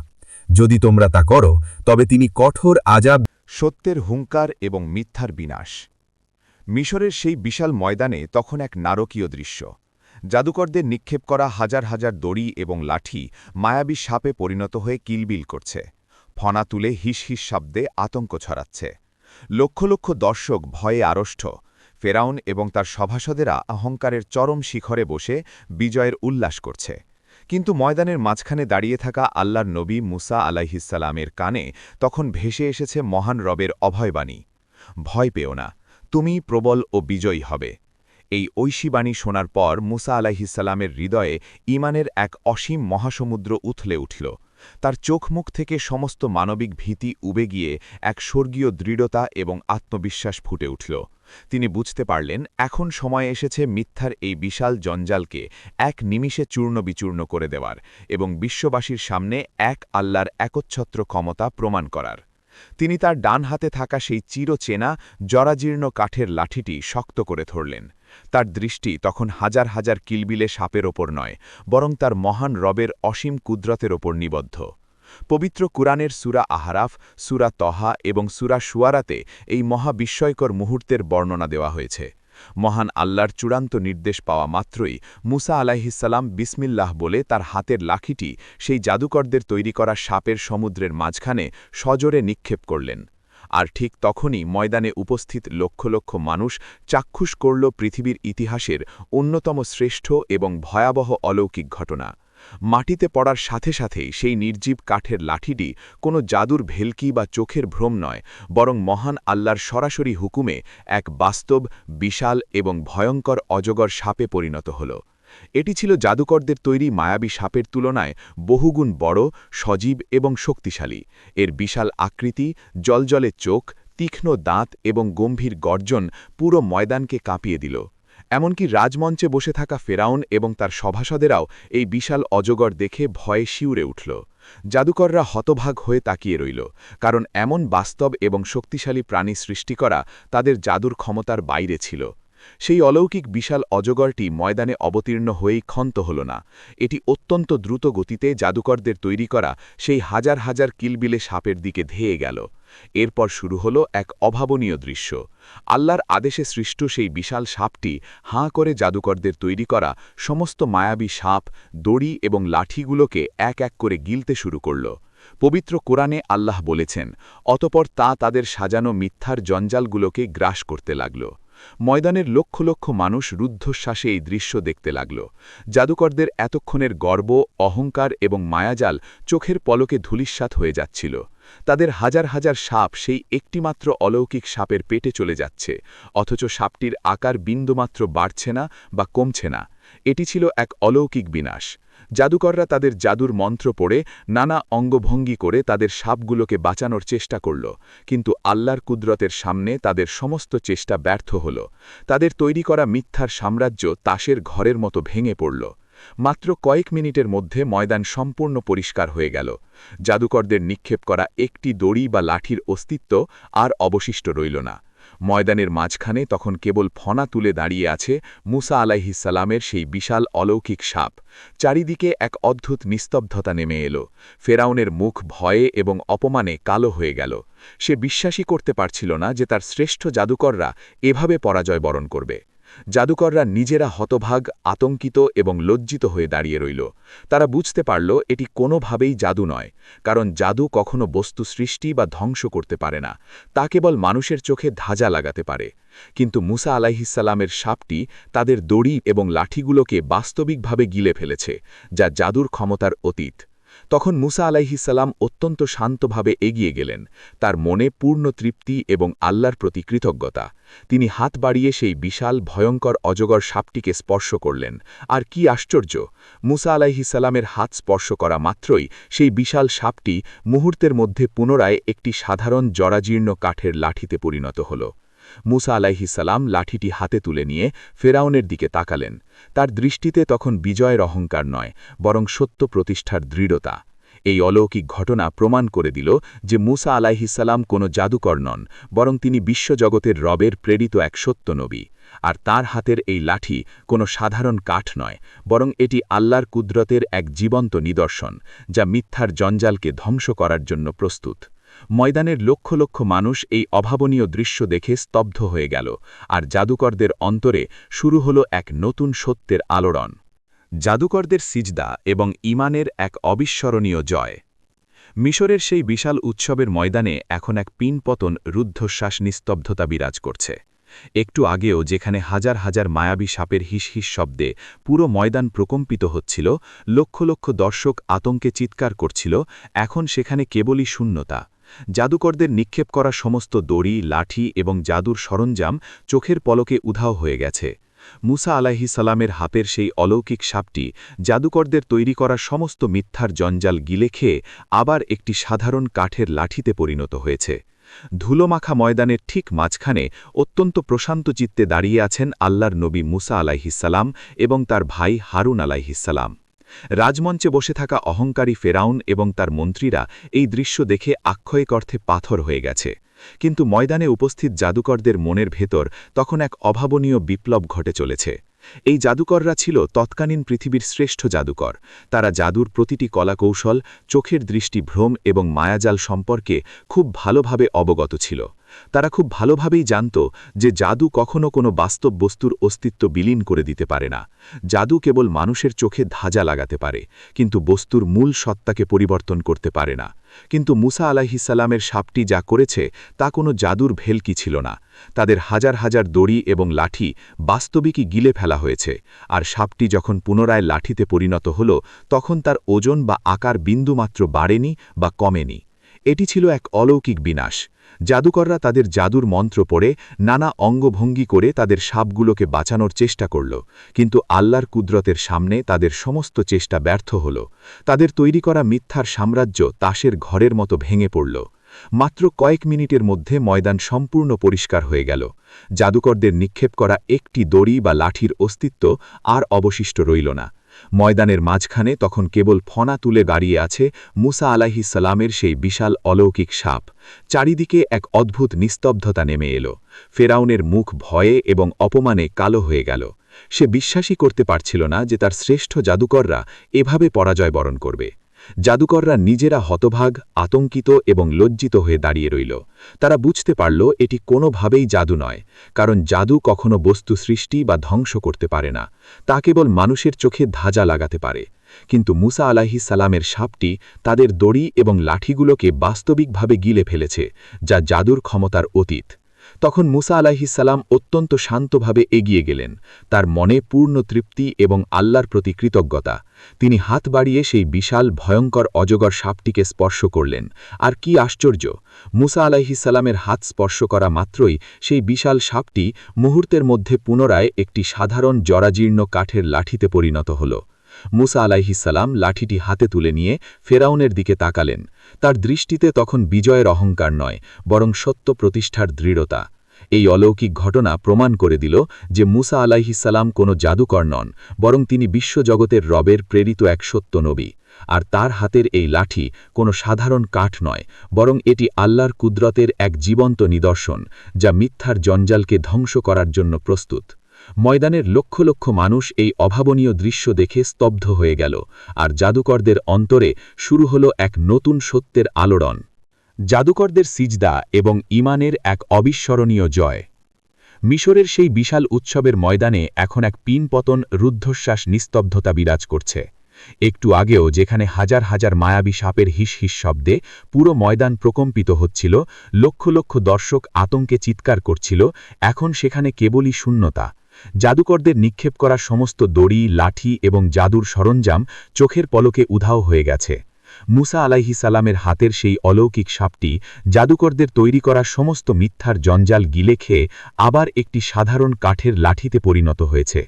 যদি তোমরা তা করো তবে তিনি কঠোর আযাব। সত্যের হুঙ্কার এবং মিথ্যার বিনাশ। মিশরের সেই বিশাল ময়দানে তখন এক নারকীয় দৃশ্য। জাদুকরদের নিক্ষেপ করা হাজার হাজার দড়ি এবং লাঠি মায়াবী সাপে পরিণত হয়ে কিলবিল করছে। ফনা তুলে হিস হিস শব্দে আতঙ্ক ছড়াচ্ছে। লক্ষ লক্ষ দর্শক ভয়ে আড়ষ্ট। ফেরাউন এবং তার সভাসদেরা অহংকারের চরম শিখরে বসে বিজয়ের উল্লাস করছে। কিন্তু ময়দানের মাঝখানে দাঁড়িয়ে থাকা আল্লাহর নবী মূসা আলাইহিসসালামের কানে তখন ভেসে এসেছে মহান রবের অভয়বাণী। ভয় পেও না, তুমি প্রবল ও বিজয়ী হবে। এই ঐশীবাণী শোনার পর মূসা আলাইহিসসালামের হৃদয়ে ঈমানের এক অসীম মহাসমুদ্র উথলে উঠল। তার চোখ মুখ থেকে সমস্ত মানবিক ভীতি উবে গিয়ে এক স্বর্গীয় দৃঢ়তা এবং আত্মবিশ্বাস ফুটে উঠল। তিনি বুঝতে পারলেন এখন সময় এসেছে মিথ্যার এই বিশাল জঞ্জালকে এক নিমিষে চূর্ণ বিচূর্ণ করে দেওয়ার এবং বিশ্ববাসীর সামনে এক আল্লাহর একচ্ছত্র ক্ষমতা প্রমাণ করার। তিনি তার ডান হাতে থাকা সেই চিরচেনা জরাজীর্ণ কাঠের লাঠিটি শক্ত করে ধরলেন। তার দৃষ্টি তখন হাজার হাজার কিলবিলে সাপের ওপর নয়, বরং তার মহান রবের অসীম কুদরতের ওপর নিবদ্ধ। পবিত্র কুরআনের সূরা আহরাফ, সূরা তহা এবং সূরা শুআরাতে এই মহাবিস্ময়কর মুহূর্তের বর্ণনা দেওয়া হয়েছে। মহান আল্লাহর চূড়ান্ত নির্দেশ পাওয়া মাত্রই মূসা আলাইহিসসালাম বিসমিল্লাহ বলে তার হাতের লাঠিটি সেই জাদুকরদের তৈরি করা সাপের সমুদ্রের মাঝখানে সজোরে নিক্ষেপ করলেন। আর ঠিক তখনই ময়দানে উপস্থিত লক্ষ লক্ষ মানুষ চাক্ষুষ করল পৃথিবীর ইতিহাসের অন্যতম শ্রেষ্ঠ এবং ভয়াবহ অলৌকিক ঘটনা। মাটিতে পড়ার সাথে সাথেই সেই নির্জীব কাঠের লাঠিটি কোনো জাদুর ভেলকি বা চোখের ভ্রম নয়, বরং মহান আল্লাহর সরাসরি হুকুমে এক বাস্তব, বিশাল এবং ভয়ঙ্কর অজগর সাপে পরিণত হল। এটি ছিল জাদুকরদের তৈরি মায়াবী সাপের তুলনায় বহুগুণ বড়, সজীব এবং শক্তিশালী। এর বিশাল আকৃতি, জলজলে চোখ, তীক্ষ্ণ দাঁত এবং গম্ভীর গর্জন পুরো ময়দানকে কাঁপিয়ে দিল। এমনকি রাজমঞ্চে বসে থাকা ফেরাউন এবং তার সভাসদেরাও এই বিশাল অজগর দেখে ভয়ে শিউরে উঠল। জাদুকররা হতভাগ হয়ে তাকিয়ে রইল, কারণ এমন বাস্তব এবং শক্তিশালী প্রাণী সৃষ্টি করা তাদের জাদুর ক্ষমতার বাইরে ছিল। সেই অলৌকিক বিশাল অজগরটি ময়দানে অবতীর্ণ হয়েই ক্ষন্ত হল না। এটি অত্যন্ত দ্রুত গতিতে জাদুকরদের তৈরি করা সেই হাজার হাজার কিলবিলে সাপের দিকে ধেয়ে গেল। এরপর শুরু হল এক অভাবনীয় দৃশ্য। আল্লাহর আদেশে সৃষ্ট সেই বিশাল সাপটি হাঁ করে জাদুকরদের তৈরি করা সমস্ত মায়াবী সাপ, দড়ি এবং লাঠিগুলোকে এক এক করে গিলতে শুরু করল। পবিত্র কোরআনে আল্লাহ বলেছেন, অতপর তা তাদের সাজানো মিথ্যার জঞ্জালগুলোকে গ্রাস করতে লাগল। ময়দানের লক্ষ লক্ষ মানুষ রুদ্ধশ্বাসে এই দৃশ্য দেখতে লাগল। জাদুকরদের এতক্ষণের গর্ব, অহংকার এবং মায়াজাল চোখের পলকে ধূলিসাৎ হয়ে যাচ্ছিল। তাদের হাজার হাজার সাপ সেই একটিমাত্র অলৌকিক সাপের পেটে চলে যাচ্ছে, অথচ সাপটির আকার বিন্দুমাত্র বাড়ছে না বা কমছে না। এটি ছিল এক অলৌকিক বিনাশ। জাদুকররা তাদের জাদুর মন্ত্র পড়ে নানা অঙ্গভঙ্গি করে তাদের সাপগুলোকে বাঁচানোর চেষ্টা করল, কিন্তু আল্লাহর কুদরতের সামনে তাদের সমস্ত চেষ্টা ব্যর্থ হল। তাদের তৈরি করা মিথ্যার সাম্রাজ্য তাসের ঘরের মতো ভেঙে পড়ল। মাত্র কয়েক মিনিটের মধ্যে ময়দান সম্পূর্ণ পরিষ্কার হয়ে গেল। জাদুকরদের নিক্ষেপ করা একটি দড়ি বা লাঠির অস্তিত্ব আর অবশিষ্ট রইল না। ময়দানের মাঝখানে তখন কেবল ফনা তুলে দাঁড়িয়ে আছে মুসা আলাইহিসসালামের সেই বিশাল অলৌকিক সাপ। চারিদিকে এক অদ্ভুত নিস্তব্ধতা নেমে এলো। ফেরাউনের মুখ ভয়ে এবং অপমানে কালো হয়ে গেল। সে বিশ্বাসই করতে পারছিল না যে তার শ্রেষ্ঠ জাদুকররা এভাবে পরাজয় বরণ করবে। জাদুকররা নিজেরা হতভাগ, আতঙ্কিত এবং লজ্জিত হয়ে দাঁড়িয়ে রইল। তারা বুঝতে পারল এটি কোনোভাবেই জাদু নয়, কারণ জাদু কখনো বস্তু সৃষ্টি বা ধ্বংস করতে পারে না, তা কেবল মানুষের চোখে ধাঁজা লাগাতে পারে। কিন্তু মুসা আলাইহিসসালামের সাপটি তাদের দড়ি এবং লাঠিগুলোকে বাস্তবিকভাবে গিলে ফেলেছে, যা জাদুর ক্ষমতার অতীত। তখন মুসা আলাইহিসসালাম অত্যন্ত শান্তভাবে এগিয়ে গেলেন, তার মনে পূর্ণ তৃপ্তি এবং আল্লাহর প্রতি কৃতজ্ঞতা। তিনি হাত বাড়িয়ে সেই বিশাল ভয়ঙ্কর অজগর সাপটিকে স্পর্শ করলেন। আর কি আশ্চর্য! মুসা আলাইহিসসালামের হাত স্পর্শ করা মাত্রই সেই বিশাল সাপটি মুহূর্তের মধ্যে পুনরায় একটি সাধারণ জরাজীর্ণ কাঠের লাঠিতে পরিণত হল। মুসা আলাইহিসসালাম লাঠিটি হাতে তুলে নিয়ে ফেরাউনের দিকে তাকালেন। তার দৃষ্টিতে তখন বিজয়ের অহংকার নয়, বরং সত্য প্রতিষ্ঠার দৃঢ়তা। এই অলৌকিক ঘটনা প্রমাণ করে দিল যে মুসা আলাইহিসসালাম কোনো জাদুকর নন, বরং তিনি বিশ্বজগতের রবের প্রেরিত এক সত্য নবী। আর তার হাতের এই লাঠি কোনো সাধারণ কাঠ নয়, বরং এটি আল্লাহর কুদরতের এক জীবন্ত নিদর্শন, যা মিথ্যার জঞ্জালকে ধ্বংস করার জন্য প্রস্তুত। ময়দানের লক্ষ লক্ষ মানুষ এই অভাবনীয় দৃশ্য দেখে স্তব্ধ হয়ে গেল, আর জাদুকরদের অন্তরে শুরু হল এক নতুন সত্যের আলোড়ন। জাদুকরদের সিজদা এবং ঈমানের এক অবিস্মরণীয় জয়। মিশরের সেই বিশাল উৎসবের ময়দানে এখন এক পিনপতন রুদ্ধশ্বাস নিস্তব্ধতা বিরাজ করছে। একটু আগেও যেখানে হাজার হাজার মায়াবী সাপের হিসহিস শব্দে পুরো ময়দান প্রকম্পিত হচ্ছিল, লক্ষ লক্ষ দর্শক আতঙ্কে চিৎকার করছিল, এখন সেখানে কেবলই শূন্যতা। জাদুকরদের নিক্ষেপ করা সমস্ত দড়ি, লাঠি এবং জাদুর সরঞ্জাম চোখের পলকে উধাও হয়ে গেছে। মুসা আলাইহিসসালামের হাতের সেই অলৌকিক সাপটি জাদুকরদের তৈরি করা সমস্ত মিথ্যার জঞ্জাল গিলে খেয়ে আবার একটি সাধারণ কাঠের লাঠিতে পরিণত হয়েছে। ধুলোমাখা ময়দানের ঠিক মাঝখানে অত্যন্ত প্রশান্ত চিত্তে দাঁড়িয়ে আছেন আল্লাহর নবী মুসা আলাইহিসসালাম এবং তার ভাই হারুন আলাইহিসসালাম। রাজমঞ্চে বসে থাকা অহংকারী ফেরাউন এবং তার মন্ত্রীরা এই দৃশ্য দেখে আক্ষয়িক অর্থে পাথর হয়ে গেছে। কিন্তু ময়দানে উপস্থিত জাদুকরদের মনের ভেতর তখন এক অভাবনীয় বিপ্লব ঘটে চলেছে। এই জাদুকররা ছিল তৎকালীন পৃথিবীর শ্রেষ্ঠ জাদুকর। তারা জাদুর প্রতিটি কলাকৌশল, চোখের দৃষ্টি ভ্রম এবং মায়াজাল সম্পর্কে খুব ভালোভাবে অবগত ছিল। তারা খুব ভালোভাবেই জানত যে জাদু কখনো কোনো বাস্তব বস্তুর অস্তিত্ব বিলীন করে দিতে পারে না। জাদু কেবল মানুষের চোখে ধাঁজা লাগাতে পারে, কিন্তু বস্তুর মূল সত্তাকে পরিবর্তন করতে পারে না। কিন্তু মুসা আলাইহিসসালামের সাপটি যা করেছে তা কোনো জাদুর ভেলকি ছিল না। তাদের হাজার হাজার দড়ি এবং লাঠি বাস্তবিকই গিলে ফেলা হয়েছে, আর সাপটি যখন পুনরায় লাঠিতে পরিণত হল, তখন তার ওজন বা আকার বিন্দুমাত্র বাড়েনি বা কমেনি। এটি ছিল এক অলৌকিক বিনাশ। জাদুকররা তাদের জাদুর মন্ত্র পড়ে নানা অঙ্গভঙ্গি করে তাদের সাপগুলোকে বাঁচানোর চেষ্টা করল, কিন্তু আল্লাহর কুদরতের সামনে তাদের সমস্ত চেষ্টা ব্যর্থ হল। তাদের তৈরি করা মিথ্যার সাম্রাজ্য তাসের ঘরের মতো ভেঙে পড়ল। মাত্র কয়েক মিনিটের মধ্যে ময়দান সম্পূর্ণ পরিষ্কার হয়ে গেল। জাদুকরদের নিক্ষেপ করা একটি দড়ি বা লাঠির অস্তিত্ব আর অবশিষ্ট রইল না। ময়দানের মাঝখানে তখন কেবল ফনা তুলে দাঁড়িয়ে আছে মুসা আলাইহিসসালামের সেই বিশাল অলৌকিক সাপ। চারিদিকে এক অদ্ভুত নিস্তব্ধতা নেমে এলো। ফেরাউনের মুখ ভয়ে এবং অপমানে কালো হয়ে গেল। সে বিশ্বাসই করতে পারছিল না যে তার শ্রেষ্ঠ জাদুকররা এভাবে পরাজয় বরণ করবে। জাদুকররা নিজেরা হতভাগ, আতঙ্কিত এবং লজ্জিত হয়ে দাঁড়িয়ে রইল। তারা বুঝতে পারল এটি কোনোভাবেই জাদু নয়, কারণ জাদু কখনো বস্তু সৃষ্টি বা ধ্বংস করতে পারে না, তা কেবল মানুষের চোখে ধাঁজা লাগাতে পারে। কিন্তু মুসা আলাইহিসসালামের সাপটি তাদের দড়ি এবং লাঠিগুলোকে বাস্তবিকভাবে গিলে ফেলেছে, যা জাদুর ক্ষমতার অতীত। তখন মুসা আলাইহিসসালাম অত্যন্ত শান্তভাবে এগিয়ে গেলেন, তার মনে পূর্ণ তৃপ্তি এবং আল্লাহর প্রতি কৃতজ্ঞতা। তিনি হাত বাড়িয়ে সেই বিশাল ভয়ঙ্কর অজগর সাপটিকে স্পর্শ করলেন। আর কি আশ্চর্য! মুসা আলাইহিসসালামের হাত স্পর্শ করা মাত্রই সেই বিশাল সাপটি মুহূর্তের মধ্যে পুনরায় একটি সাধারণ জরাজীর্ণ কাঠের লাঠিতে পরিণত হল। মুসা আলাইহিসসালাম লাঠিটি হাতে তুলে নিয়ে ফেরাউনের দিকে তাকালেন। তার দৃষ্টিতে তখন বিজয়ের অহংকার নয়, বরং সত্য প্রতিষ্ঠার দৃঢ়তা। এই অলৌকিক ঘটনা প্রমাণ করে দিল যে মুসা আলাইহিসসালাম কোনো জাদুকর নন, বরং তিনি বিশ্বজগতের রবের প্রেরিত এক সত্য নবী। আর তার হাতের এই লাঠি কোনো সাধারণ কাঠ নয়, বরং এটি আল্লাহর কুদরতের এক জীবন্ত নিদর্শন, যা মিথ্যার জঞ্জালকে ধ্বংস করার জন্য প্রস্তুত। ময়দানের লক্ষ লক্ষ মানুষ এই অভাবনীয় দৃশ্য দেখে স্তব্ধ হয়ে গেল, আর জাদুকরদের অন্তরে শুরু হলো এক নতুন সত্যের আলোড়ন। জাদুকরদের সিজদা এবং ঈমানের এক অবিস্মরণীয় জয়। মিশরের সেই বিশাল উৎসবের ময়দানে এখন এক পিনপতন রুদ্ধশ্বাস নিস্তব্ধতা বিরাজ করছে। একটু আগেও যেখানে হাজার হাজার মায়াবী সাপের হিস হিস শব্দে পুরো ময়দান প্রকম্পিত হচ্ছিল, লক্ষ লক্ষ দর্শক আতঙ্কে চিৎকার করছিল, এখন সেখানে কেবলই শূন্যতা। জাদুকরদের নিক্ষেপ করা সমস্ত দড়ি, লাঠি এবং জাদুর সরঞ্জাম চোখের পলকে উধাও হয়ে গেছে। মুসা আলাইহিস সালামের হাতের সেই অলৌকিক সাপটি জাদুকরদের তৈরি করা সমস্ত মিথ্যার জঞ্জাল গিলে খেয়ে আবার একটি সাধারণ কাঠের লাঠিতে পরিণত হয়েছে।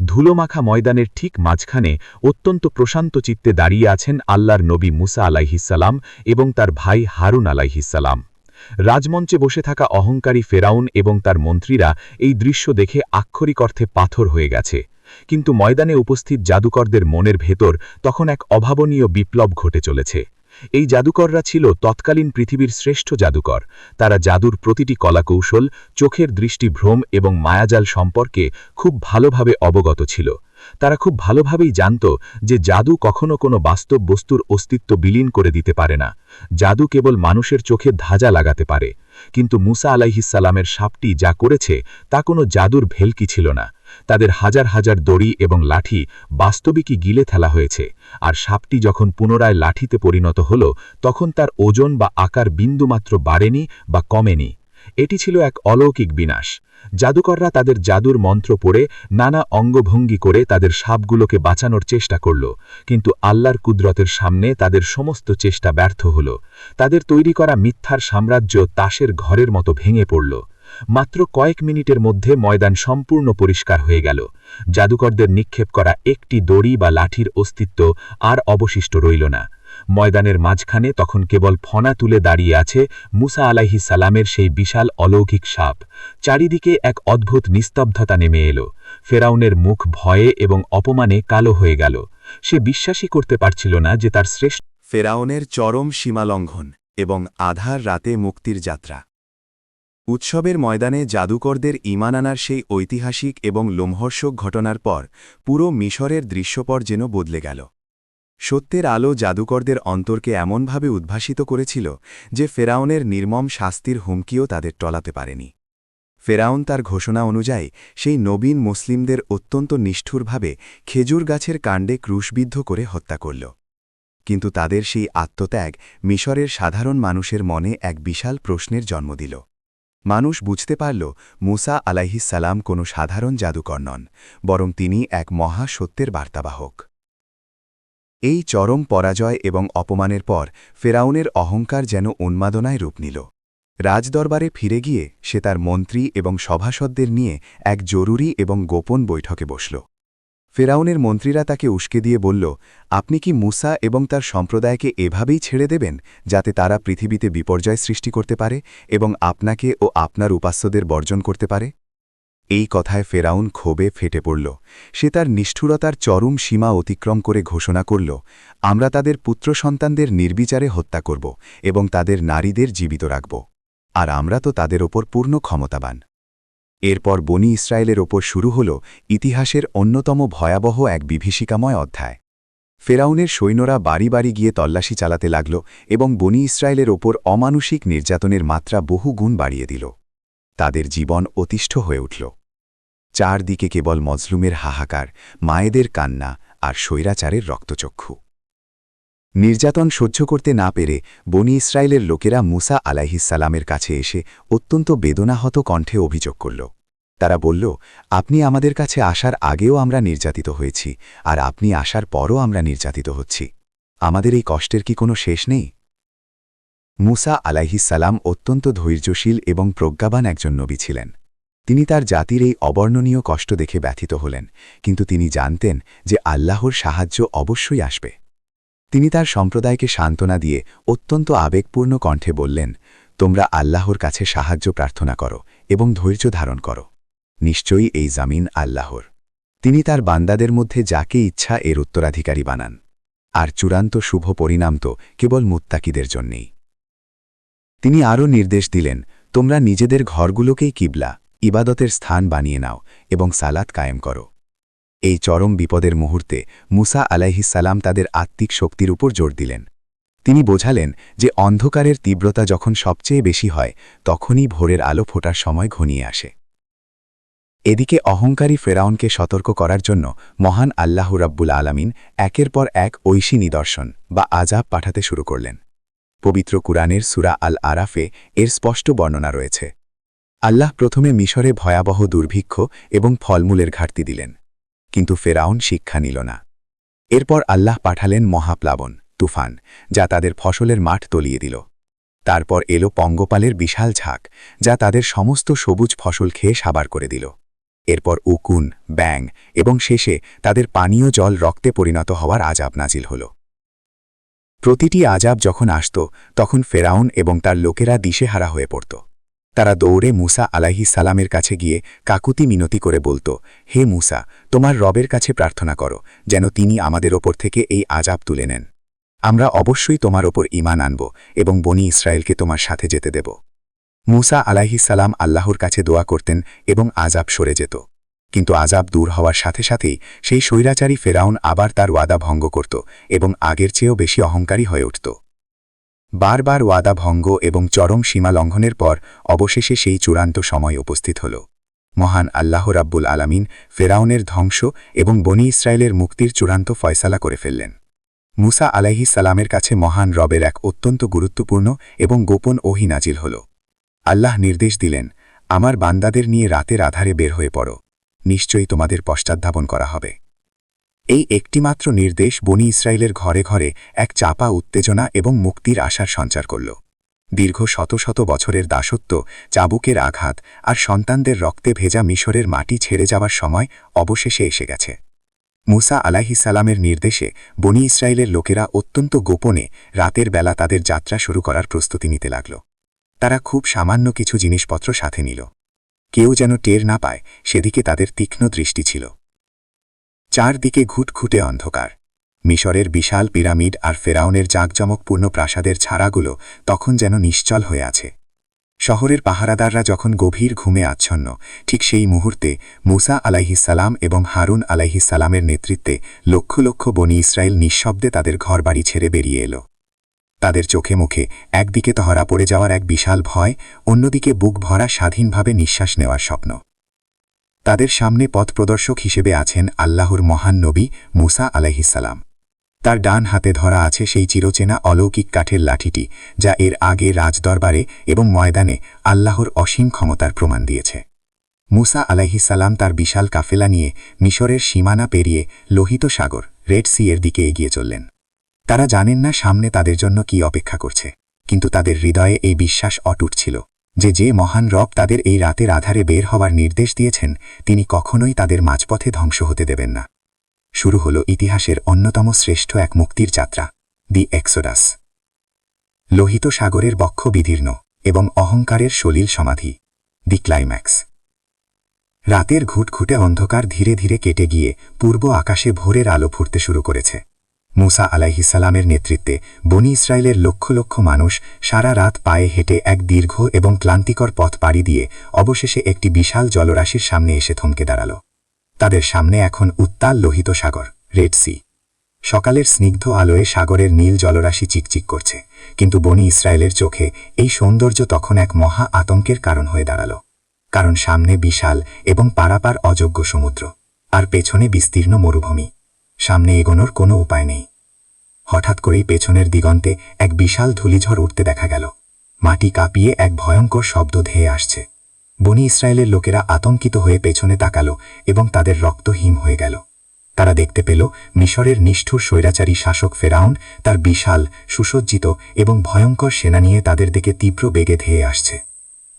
ধুলোমাখা ময়দানের ঠিক মাঝখানে অত্যন্ত প্রশান্ত চিত্তে দাঁড়িয়ে আছেন আল্লাহর নবী মুসা আলাইহিস সালাম এবং তার ভাই হারুন আলাইহিস সালাম। রাজমঞ্চে বসে থাকা অহংকারী ফেরাউন এবং তার মন্ত্রীরা এই দৃশ্য দেখে আক্ষরিক অর্থে পাথর হয়ে গেছে। কিন্তু ময়দানে উপস্থিত জাদুকরদের মনের ভেতর তখন এক অভাবনীয় বিপ্লব ঘটে চলেছে। এই জাদুকররা ছিল তৎকালীন পৃথিবীর শ্রেষ্ঠ জাদুকর। তারা জাদুর প্রতিটি কলাকৌশল, চোখের দৃষ্টিভ্রম এবং মায়াজাল সম্পর্কে খুব ভালোভাবে অবগত ছিল। তারা খুব ভালোভাবেই জানত যে জাদু কখনো কোনো বাস্তব বস্তুর অস্তিত্ব বিলীন করে দিতে পারে না। জাদু কেবল মানুষের চোখে ধাঁজা লাগাতে পারে। কিন্তু মুসা আলাইহিস সালামের সাপটি যা করেছে তা কোনো জাদুর ভেলকি ছিল না। তাদের হাজার হাজার দড়ি এবং লাঠি বাস্তবিকই গিলে ফেলা হয়েছে, আর সাপটি যখন পুনরায় লাঠিতে পরিণত হল, তখন তার ওজন বা আকার বিন্দুমাত্র বাড়েনি বা কমেনি। এটি ছিল এক অলৌকিক বিনাশ। জাদুকররা তাদের জাদুর মন্ত্র পড়ে নানা অঙ্গভঙ্গি করে তাদের সাপগুলোকে বাঁচানোর চেষ্টা করল, কিন্তু আল্লাহর কুদরতের সামনে তাদের সমস্ত চেষ্টা ব্যর্থ হল। তাদের তৈরি করা মিথ্যার সাম্রাজ্য তাসের ঘরের মতো ভেঙে পড়ল। মাত্র কয়েক মিনিটের মধ্যে ময়দান সম্পূর্ণ পরিষ্কার হয়ে গেল। জাদুকরদের নিক্ষেপ করা একটি দড়ি বা লাঠির অস্তিত্ব আর অবশিষ্ট রইল না। ময়দানের মাঝখানে তখন কেবল ফনা তুলে দাঁড়িয়ে আছে মুসা আলাইহিস সালামের সেই বিশাল অলৌকিক সাপ। চারিদিকে এক অদ্ভুত নিস্তব্ধতা নেমে এলো। ফেরাউনের মুখ ভয়ে এবং অপমানে কালো হয়ে গেল। সে বিশ্বাসই করতে পারছিল না যে তার শ্রেষ্ঠ ফেরাউনের চরম সীমালঙ্ঘন এবং আধার রাতে মুক্তির যাত্রা। উৎসবের ময়দানে জাদুকরদের ঈমান আনার সেই ঐতিহাসিক এবং লোমহর্ষক ঘটনার পর পুরো মিশরের দৃশ্যপট যেন বদলে গেল। সত্যের আলো জাদুকরদের অন্তরকে এমনভাবে উদ্ভাসিত করেছিল যে ফেরাউনের নির্মম শাস্তির হুমকিও তাদের টলাতে পারেনি। ফেরাউন তার ঘোষণা অনুযায়ী সেই নবীন মুসলিমদের অত্যন্ত নিষ্ঠুরভাবে খেজুর গাছের কাণ্ডে ক্রুশবিদ্ধ করে হত্যা করল। কিন্তু তাদের সেই আত্মত্যাগ মিশরের সাধারণ মানুষের মনে এক বিশাল প্রশ্নের জন্ম দিল। মানুষ বুঝতে পারল মুসা আলাইহিস সালাম কোনো সাধারণ জাদুকর নন, বরং তিনি এক মহা সত্যের বার্তাবাহক। এই চরম পরাজয় এবং অপমানের পর ফেরাউনের অহংকার যেন উন্মাদনায় রূপ নিল। রাজদরবারে ফিরে গিয়ে সে তার মন্ত্রী এবং সভাসদদের নিয়ে এক জরুরি এবং গোপন বৈঠকে বসল। ফেরাউনের মন্ত্রীরা তাকে উস্কে দিয়ে বলল, আপনি কি মুসা এবং তার সম্প্রদায়কে এভাবেই ছেড়ে দেবেন যাতে তারা পৃথিবীতে বিপর্যয় সৃষ্টি করতে পারে এবং আপনাকে ও আপনার উপাস্যদের বর্জন করতে পারে? এই কথায় ফেরাউন ক্ষোভে ফেটে পড়ল। সে তার নিষ্ঠুরতার চরম সীমা অতিক্রম করে ঘোষণা করল, আমরা তাদের পুত্র সন্তানদের নির্বিচারে হত্যা করব এবং তাদের নারীদের জীবিত রাখব, আর আমরা তো তাদের ওপর পূর্ণ ক্ষমতাবান। এরপর বনি ইসরায়েলের ওপর শুরু হল ইতিহাসের অন্যতম ভয়াবহ এক বিভীষিকাময় অধ্যায়। ফেরাউনের সৈন্যরা বাড়ি বাড়ি গিয়ে তল্লাশি চালাতে লাগল এবং বনি ইসরায়েলের ওপর অমানুষিক নির্যাতনের মাত্রা বহু গুণ বাড়িয়ে দিল। তাদের জীবন অতিষ্ঠ হয়ে উঠল। চারদিকে কেবল মজলুমের হাহাকার, মায়েদের কান্না আর স্বৈরাচারের রক্তচক্ষু। নির্যাতন সহ্য করতে না পেরে বনি ইসরায়েলের লোকেরা মুসা আলাইহিস সালামের কাছে এসে অত্যন্ত বেদনাহত কণ্ঠে অভিযোগ করল। তারা বলল, আপনি আমাদের কাছে আসার আগেও আমরা নির্যাতিত হয়েছি, আর আপনি আসার পরও আমরা নির্যাতিত হচ্ছি। আমাদের এই কষ্টের কি কোনো শেষ নেই? মুসা আলাইহিস সালাম অত্যন্ত ধৈর্যশীল এবং প্রজ্ঞাবান একজন নবী ছিলেন। তিনি তার জাতির এই অবর্ণনীয় কষ্ট দেখে ব্যথিত হলেন, কিন্তু তিনি জানতেন যে আল্লাহর সাহায্য অবশ্যই আসবে। তিনি তার সম্প্রদায়কে সান্ত্বনা দিয়ে অত্যন্ত আবেগপূর্ণ কণ্ঠে বললেন, তোমরা আল্লাহর কাছে সাহায্য প্রার্থনা করো এবং ধৈর্য ধারণ করো। নিশ্চয়ই এই জামিন আল্লাহর। তিনি তার বান্দাদের মধ্যে যাকে ইচ্ছা এর উত্তরাধিকারী বানান। আর চূড়ান্ত শুভ পরিণাম তো কেবল মুত্তাকিদের জন্যেই। তিনি আরও নির্দেশ দিলেন, তোমরা নিজেদের ঘরগুলোকেই কিবলা, ইবাদতের স্থান বানিয়ে নাও এবং সালাত কায়েম করো। এই চরম বিপদের মুহূর্তে মুসা আলাইহিসসালাম তাদের আত্মিক শক্তির উপর জোর দিলেন। তিনি বোঝালেন যে অন্ধকারের তীব্রতা যখন সবচেয়ে বেশি হয় তখনই ভোরের আলো ফোটার সময় ঘনিয়ে আসে। এদিকে অহংকারী ফেরাউনকে সতর্ক করার জন্য মহান আল্লাহ রাব্বুল আলামিন একের পর এক ঐশী নিদর্শন বা আযাব পাঠাতে শুরু করলেন। পবিত্র কুরআনের সূরা আল আরাফে এর স্পষ্ট বর্ণনা রয়েছে। আল্লাহ প্রথমে মিশরে ভয়াবহ দুর্ভিক্ষ এবং ফলমূলের ঘাটতি দিলেন, কিন্তু ফেরাউন শিক্ষা নিল না। এরপর আল্লাহ পাঠালেন মহাপ্লাবন, তুফান, যা তাদের ফসলের মাঠ তলিয়ে দিল। তারপর এলো পঙ্গপালের বিশাল ঝাঁক, যা তাদের সমস্ত সবুজ ফসল খেয়ে সাবার করে দিল। এরপর উকুন, ব্যাঙ এবং শেষে তাদের পানীয় জল রক্তে পরিণত হওয়ার আযাব নাজিল হল। প্রতিটি আযাব যখন আসত তখন ফেরাউন এবং তার লোকেরা দিশেহারা হয়ে পড়ত। তারা দৌড়ে মুসা আলাইহিসসালামের কাছে গিয়ে কাকুতি মিনতি করে বলত, হে মুসা, তোমার রবের কাছে প্রার্থনা করো যেন তিনি আমাদের ওপর থেকে এই আযাব তুলে নেন। আমরা অবশ্যই তোমার ওপর ঈমান আনব এবং বনি ইসরায়েলকে তোমার সাথে যেতে দেব। মুসা আলাইহিসসালাম আল্লাহর কাছে দোয়া করতেন এবং আযাব সরে যেত। কিন্তু আযাব দূর হওয়ার সাথে সাথেই সেই স্বৈরাচারী ফেরাউন আবার তার ওয়াদা ভঙ্গ করত এবং আগের চেয়েও বেশি অহংকারী হয়ে উঠত। বারবার ওয়াদা ভঙ্গ এবং চরম সীমা লঙ্ঘনের পর অবশেষে সেই চূড়ান্ত সময় উপস্থিত হল। মহান আল্লাহ রাব্বুল আলামিন ফেরাউনের ধ্বংস এবং বনি ইসরায়েলের মুক্তির চূড়ান্ত ফয়সালা করে ফেললেন। মুসা আলাইহিসসালামের কাছে মহান রবের এক অত্যন্ত গুরুত্বপূর্ণ এবং গোপন ওহী নাজিল হল। আল্লাহ নির্দেশ দিলেন, আমার বান্দাদের নিয়ে রাতের আধারে বের হয়ে পড়ো, নিশ্চয়ই তোমাদের পশ্চাদ্ধাবন করা হবে। এই একটিমাত্র নির্দেশ বনি ইসরায়েলের ঘরে ঘরে এক চাপা উত্তেজনা এবং মুক্তির আশার সঞ্চার করল। দীর্ঘ শত শত বছরের দাসত্ব, চাবুকের আঘাত আর সন্তানদের রক্তে ভেজা মিশরের মাটি ছেড়ে যাওয়ার সময় অবশেষে এসে গেছে। মুসা আলাইহিসসালামের নির্দেশে বনি ইসরায়েলের লোকেরা অত্যন্ত গোপনে রাতের বেলা তাদের যাত্রা শুরু করার প্রস্তুতি নিতে লাগল। তারা খুব সামান্য কিছু জিনিসপত্র সাথে নিল। কেউ যেন টের না পায় সেদিকে তাদের তীক্ষ্ণ দৃষ্টি ছিল। চারদিকে ঘুটঘুটে অন্ধকার। মিশরের বিশাল পিরামিড আর ফেরাউনের জাঁকজমকপূর্ণ প্রাসাদের ছাড়াগুলো তখন যেন নিশ্চল হয়ে আছে। শহরের পাহারাদাররা যখন গভীর ঘুমে আচ্ছন্ন, ঠিক সেই মুহূর্তে মুসা আলাইহিসসালাম এবং হারুন আলাইহিসসালামের নেতৃত্বে লক্ষ লক্ষ বনি ইসরায়েল নিঃশব্দে তাদের ঘরবাড়ি ছেড়ে বেরিয়ে এল। তাদের চোখে মুখে একদিকে ধরা পড়ে যাওয়ার এক বিশাল ভয়, অন্যদিকে বুক ভরা স্বাধীনভাবে নিঃশ্বাস নেওয়ার স্বপ্ন। তাদের সামনে পথ প্রদর্শক হিসেবে আছেন আল্লাহর মহান নবী মুসা আলাইহিসসালাম। তার ডান হাতে ধরা আছে সেই চিরচেনা অলৌকিক কাঠের লাঠিটি, যা এর আগে রাজদরবারে এবং ময়দানে আল্লাহর অসীম ক্ষমতার প্রমাণ দিয়েছে। মুসা আলাইহিসসালাম তার বিশাল কাফেলা নিয়ে মিশরের সীমানা পেরিয়ে লোহিত সাগর, রেড সি এর দিকে এগিয়ে চললেন। তারা জানেন না সামনে তাদের জন্য কি অপেক্ষা করছে, কিন্তু তাদের হৃদয়ে এই বিশ্বাস অটুট ছিল যে মহান রব তাদের এই রাতের আধারে বের হওয়ার নির্দেশ দিয়েছেন, তিনি কখনোই তাদের মাঝপথে ধ্বংস হতে দেবেন না। শুরু হল ইতিহাসের অন্যতম শ্রেষ্ঠ এক মুক্তির যাত্রা, দি এক্সোডাস। লোহিত সাগরের বক্ষ বিদীর্ণ এবং অহংকারের সলিল সমাধি, দি ক্লাইম্যাক্স। রাতের ঘুটঘুটে অন্ধকার ধীরে ধীরে কেটে গিয়ে পূর্ব আকাশে ভোরের আলো ফুটতে শুরু করেছে। মুসা আলাইহিসসালামের নেতৃত্বে বনি ইসরায়েলের লক্ষ লক্ষ মানুষ সারা রাত পায়ে হেঁটে এক দীর্ঘ এবং ক্লান্তিকর পথ পাড়ি দিয়ে অবশেষে একটি বিশাল জলরাশির সামনে এসে থমকে দাঁড়াল। তাদের সামনে এখন উত্তাল লোহিত সাগর, রেড সি। সকালের স্নিগ্ধ আলোয় সাগরের নীল জলরাশি চিকচিক করছে, কিন্তু বনি ইসরায়েলের চোখে এই সৌন্দর্য তখন এক মহা আতঙ্কের কারণ হয়ে দাঁড়াল। কারণ সামনে বিশাল এবং পারাপার অযোগ্য সমুদ্র, আর পেছনে বিস্তীর্ণ মরুভূমি। সামনে এগোনোর কোনো উপায় নেই। হঠাৎ করেই পেছনের দিগন্তে এক বিশাল ধূলিঝড় উঠতে দেখা গেল। মাটি কাঁপিয়ে এক ভয়ঙ্কর শব্দ ধেয়ে আসছে। বনি ইসরায়েলের লোকেরা আতঙ্কিত হয়ে পেছনে তাকালো এবং তাদের রক্ত হিম হয়ে গেল। তারা দেখতে পেল মিশরের নিষ্ঠুর স্বৈরাচারী শাসক ফেরাউন তার বিশাল, সুসজ্জিত এবং ভয়ঙ্কর সেনা নিয়ে তাদের দিকে তীব্র বেগে ধেয়ে আসছে।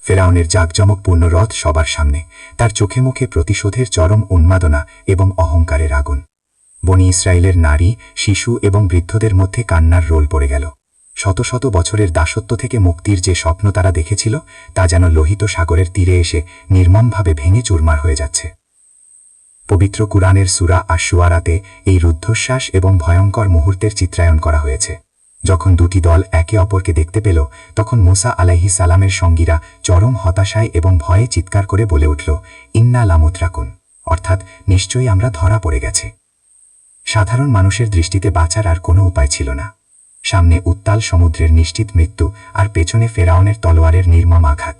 ফেরাউনের জাঁকজমকপূর্ণ রথ সবার সামনে, তার চোখে মুখে প্রতিশোধের চরম উন্মাদনা এবং অহংকারের আগুন। বনি ইসরায়েলের নারী, শিশু এবং বৃদ্ধদের মধ্যে কান্নার রোল পড়ে গেল। শত শত বছরের দাসত্ব থেকে মুক্তির যে স্বপ্ন তারা দেখেছিল, তা যেন লোহিত সাগরের তীরে এসে নির্মমভাবে ভেঙে চুরমার হয়ে যাচ্ছে। পবিত্র কুরআনের সূরা আশ-শুআরাতে এই রুদ্ধশ্বাস এবং ভয়ঙ্কর মুহূর্তের চিত্রায়ন করা হয়েছে। যখন দুটি দল একে অপরকে দেখতে পেল, তখন মুসা আলাইহিস সালামের সঙ্গীরা চরম হতাশায় এবং ভয়ে চিৎকার করে বলে উঠল, ইন্না লামুতরাকুন, অর্থাৎ নিশ্চয়ই আমরা ধরা পড়ে গেছি। সাধারণ মানুষের দৃষ্টিতে বাঁচার আর কোনো উপায় ছিল না। সামনে উত্তাল সমুদ্রের নিশ্চিত মৃত্যু, আর পেছনে ফেরাউনের তলোয়ারের নির্মম আঘাত।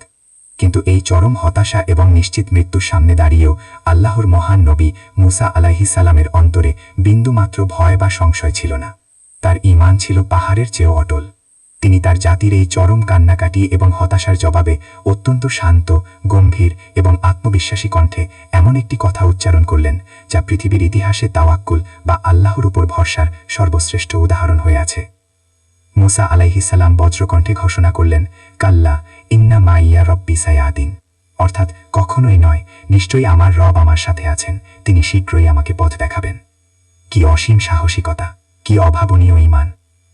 কিন্তু এই চরম হতাশা এবং নিশ্চিত মৃত্যুর সামনে দাঁড়িয়েও আল্লাহর মহান নবী মুসা আলাইহিস সালামের অন্তরে বিন্দুমাত্র ভয় বা সংশয় ছিল না। তার ঈমান ছিল পাহাড়ের চেয়েও অটল। তিনি তার জাতির এই চরম কান্নাকাটি এবং হতাশার জবাবে অত্যন্ত শান্ত, গম্ভীর এবং আত্মবিশ্বাসী কণ্ঠে এমন একটি কথা উচ্চারণ করলেন, যা পৃথিবীর ইতিহাসে তাওয়াক্কুল বা আল্লাহর উপর ভরসার সর্বশ্রেষ্ঠ উদাহরণ হয়ে আছে। মুসা আলাইহিস সালাম বজ্রকণ্ঠে ঘোষণা করলেন, কাল্লা ইন্না মাইয়া রব্বি সায়াদিন, অর্থাৎ কখনোই নয়, নিশ্চয়ই আমার রব আমার সাথে আছেন, তিনি শীঘ্রই আমাকে পথ দেখাবেন। কি অসীম সাহসিকতা, কি অভাবনীয় ঈমান!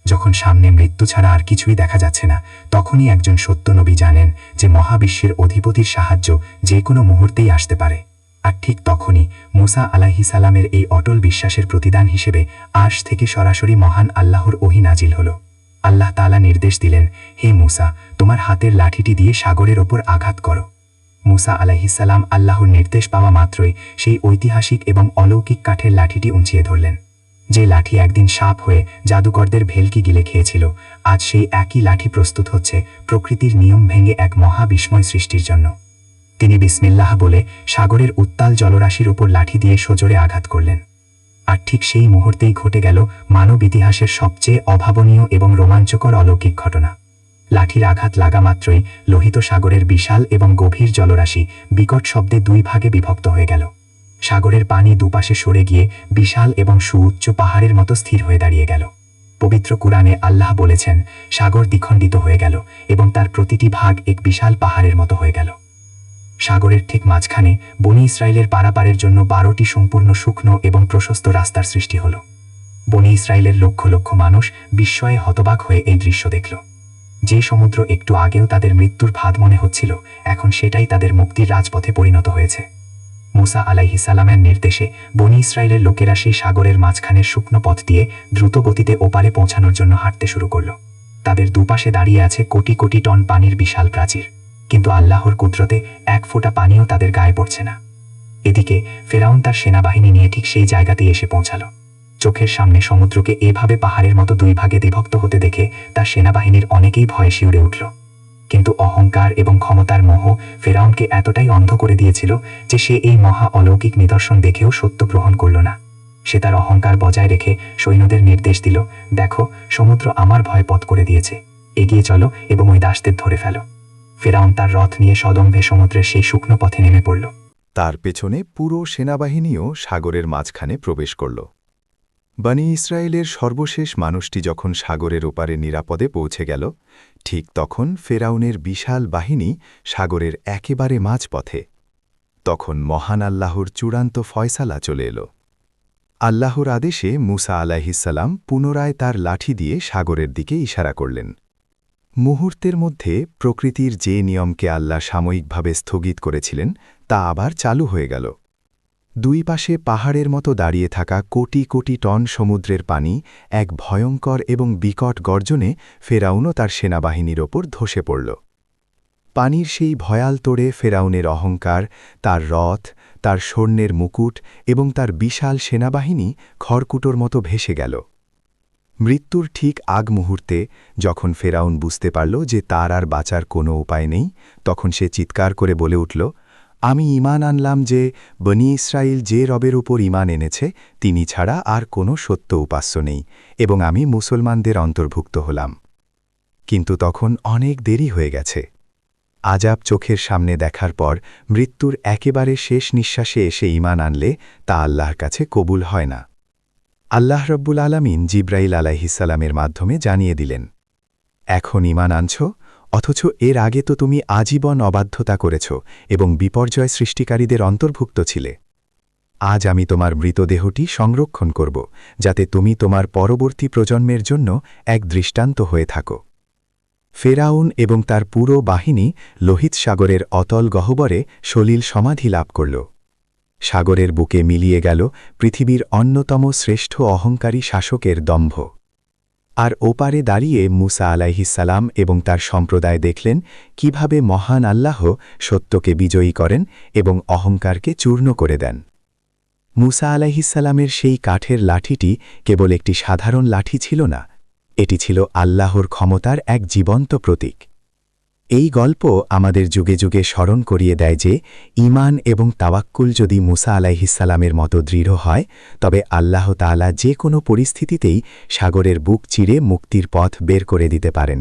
যখন সামনে মৃত্যু ছাড়া আর কিছুই দেখা যাচ্ছে না, তখনই একজন সত্য নবী জানেন যে মহাবিশ্বের অধিপতির সাহায্য যে কোনো মুহূর্তেই আসতে পারে। আর ঠিক তখনই মুসা আলাইহিস সালামের এই অটল বিশ্বাসের প্রতিদান হিসেবে আরশ থেকে সরাসরি মহান আল্লাহর ওহী নাজিল হল। আল্লাহ তাআলা নির্দেশ দিলেন, হে মুসা, তোমার হাতের লাঠিটি দিয়ে সাগরের ওপর আঘাত করো। মুসা আলাইহিস সালাম আল্লাহর নির্দেশ পাওয়া মাত্রই সেই ঐতিহাসিক এবং অলৌকিক কাঠের লাঠিটি উঁচিয়ে ধরলেন। যে লাঠি একদিন সাপ হয়ে জাদুকরদের ভেলকি গিলে খেয়েছিল, আজ সেই একই লাঠি প্রস্তুত হচ্ছে প্রকৃতির নিয়ম ভেঙে এক মহাবিস্ময় সৃষ্টির জন্য। তিনি বিসমিল্লাহ বলে সাগরের উত্তাল জলরাশির উপর লাঠি দিয়ে সজোরে আঘাত করলেন। আর ঠিক সেই মুহূর্তেই ঘটে গেল মানব ইতিহাসের সবচেয়ে অভাবনীয় এবং রোমাঞ্চকর অলৌকিক ঘটনা। লাঠির আঘাত লাগা মাত্রই লোহিত সাগরের বিশাল এবং গভীর জলরাশি বিকট শব্দে দুই ভাগে বিভক্ত হয়ে গেল। সাগরের পানি দুপাশে সরে গিয়ে বিশাল এবং সুউচ্চ পাহাড়ের মতো স্থির হয়ে দাঁড়িয়ে গেল। পবিত্র কুরআনে আল্লাহ বলেছেন, সাগর দ্বিখণ্ডিত হয়ে গেল এবং তার প্রতিটি ভাগ এক বিশাল পাহাড়ের মতো হয়ে গেল। সাগরের ঠিক মাঝখানে বনী ইসরায়েলের পারাপারের জন্য 12টি সম্পূর্ণ শুকনো এবং প্রশস্ত রাস্তার সৃষ্টি হল। বনী ইসরায়েলের লক্ষ লক্ষ মানুষ বিস্ময়ে হতবাক হয়ে এই দৃশ্য দেখল। যে সমুদ্র একটু আগেও তাদের মৃত্যুর ফাঁদ মনে হচ্ছিল, এখন সেটাই তাদের মুক্তির রাজপথে পরিণত হয়েছে। মুসা আলাইহিস সালামের নির্দেশে বনী ইসরায়েলের লোকেরা সেই সাগরের মাঝখানের শুকনো পথ দিয়ে দ্রুত গতিতে ওপারে পৌঁছানোর জন্য হাঁটতে শুরু করল। তাদের দুপাশে দাঁড়িয়ে আছে কোটি কোটি টন পানির বিশাল প্রাচীর, কিন্তু আল্লাহর কুদরতে এক ফোঁটা পানিও তাদের গায়ে পড়ছে না। এদিকে ফেরাউন তার সেনাবাহিনী নিয়ে ঠিক সেই জায়গাতেই এসে পৌঁছাল। চোখের সামনে সমুদ্রকে এভাবে পাহাড়ের মতো দুই ভাগে বিভক্ত হতে দেখে তার সেনাবাহিনীর অনেকেই ভয়ে শিউরে উঠল। কিন্তু অহংকার এবং ক্ষমতার মোহ ফেরাউনকে এতটাই অন্ধ করে দিয়েছিল যে সে এই মহা অলৌকিক নিদর্শন দেখেও সত্য গ্রহণ করল না। সে তার অহংকার বজায় রেখে সৈন্যদের নির্দেশ দিল, দেখো, সমুদ্র আমার ভয় পথ করে দিয়েছে, এগিয়ে চলো এবং ওই দাসদের ধরে ফেলো। ফেরাউন তার রথ নিয়ে সদম্ভে সমুদ্রের সেই শুকনো পথে নেমে পড়ল। তার পেছনে পুরো সেনাবাহিনীও সাগরের মাঝখানে প্রবেশ করল। বনী ইসরায়েলের সর্বশেষ মানুষটি যখন সাগরের ওপারে নিরাপদে পৌঁছে গেল, ঠিক তখন ফেরাউনের বিশাল বাহিনী সাগরের একেবারে মাঝপথে। তখন মহান আল্লাহর চূড়ান্ত ফয়সালা চলে এল। আল্লাহর আদেশে মুসা আলাইহিস সালাম পুনরায় তার লাঠি দিয়ে সাগরের দিকে ইশারা করলেন। মুহূর্তের মধ্যে প্রকৃতির যে নিয়মকে আল্লাহ সাময়িকভাবে স্থগিত করেছিলেন তা আবার চালু হয়ে গেল। দুই পাশে পাহাড়ের মতো দাঁড়িয়ে থাকা কোটি কোটি টন সমুদ্রের পানি এক ভয়ঙ্কর এবং বিকট গর্জনে ফেরাউনও তার সেনাবাহিনীর ওপর ধসে পড়ল। পানির সেই ভয়াল তোড়ে ফেরাউনের অহংকার, তার রথ, তার স্বর্ণের মুকুট এবং তার বিশাল সেনাবাহিনী খড়কুটোর মতো ভেসে গেল। মৃত্যুর ঠিক আগ মুহূর্তে যখন ফেরাউন বুঝতে পারল যে তার আর বাঁচার কোনো উপায় নেই, তখন সে চিৎকার করে বলে উঠল, আমি ঈমান আনলাম যে বনী ইসরায়েল যে রবের উপর ঈমান এনেছে তিনি ছাড়া আর কোনো সত্য উপাস্য নেই, এবং আমি মুসলমানদের অন্তর্ভুক্ত হলাম। কিন্তু তখন অনেক দেরি হয়ে গেছে। আজাব চোখের সামনে দেখার পর মৃত্যুর একেবারে শেষ নিঃশ্বাসে এসে ঈমান আনলে তা আল্লাহর কাছে কবুল হয় না। আল্লাহ রব্বুল আলামিন জিব্রাইল আলাইহিস সালামের মাধ্যমে জানিয়ে দিলেন, এখন ঈমান আনছ, অথচ এর আগে তো তুমি আজীবন অবাধ্যতা করেছ এবং বিপর্যয় সৃষ্টিকারীদের অন্তর্ভুক্ত ছিলে। আজ আমি তোমার মৃতদেহটি সংরক্ষণ করব, যাতে তুমি তোমার পরবর্তী প্রজন্মের জন্য এক দৃষ্টান্ত হয়ে থাকো। ফেরাউন এবং তার পুরো বাহিনী লোহিত সাগরের অতল গহ্বরে সলিল সমাধি লাভ করল। সাগরের বুকে মিলিয়ে গেল পৃথিবীর অন্যতম শ্রেষ্ঠ অহংকারী শাসকের দম্ভ। আর ওপারে দাঁড়িয়ে মুসা আলাইহিসসালাম এবং তার সম্প্রদায় দেখলেন কিভাবে মহান আল্লাহ সত্যকে বিজয়ী করেন এবং অহংকারকে চূর্ণ করে দেন। মুসা আলাইহিসসালামের সেই কাঠের লাঠিটি কেবল একটি সাধারণ লাঠি ছিল না, এটি ছিল আল্লাহর ক্ষমতার এক জীবন্ত প্রতীক। এই গল্প আমাদের যুগে যুগে স্মরণ করিয়ে দেয় যে ঈমান এবং তাওয়াক্কুল যদি মুসা আলাইহিসসালামের মতো দৃঢ় হয়, তবে আল্লাহ তাআলা যে কোনো পরিস্থিতিতেই সাগরের বুক চিরে মুক্তির পথ বের করে দিতে পারেন।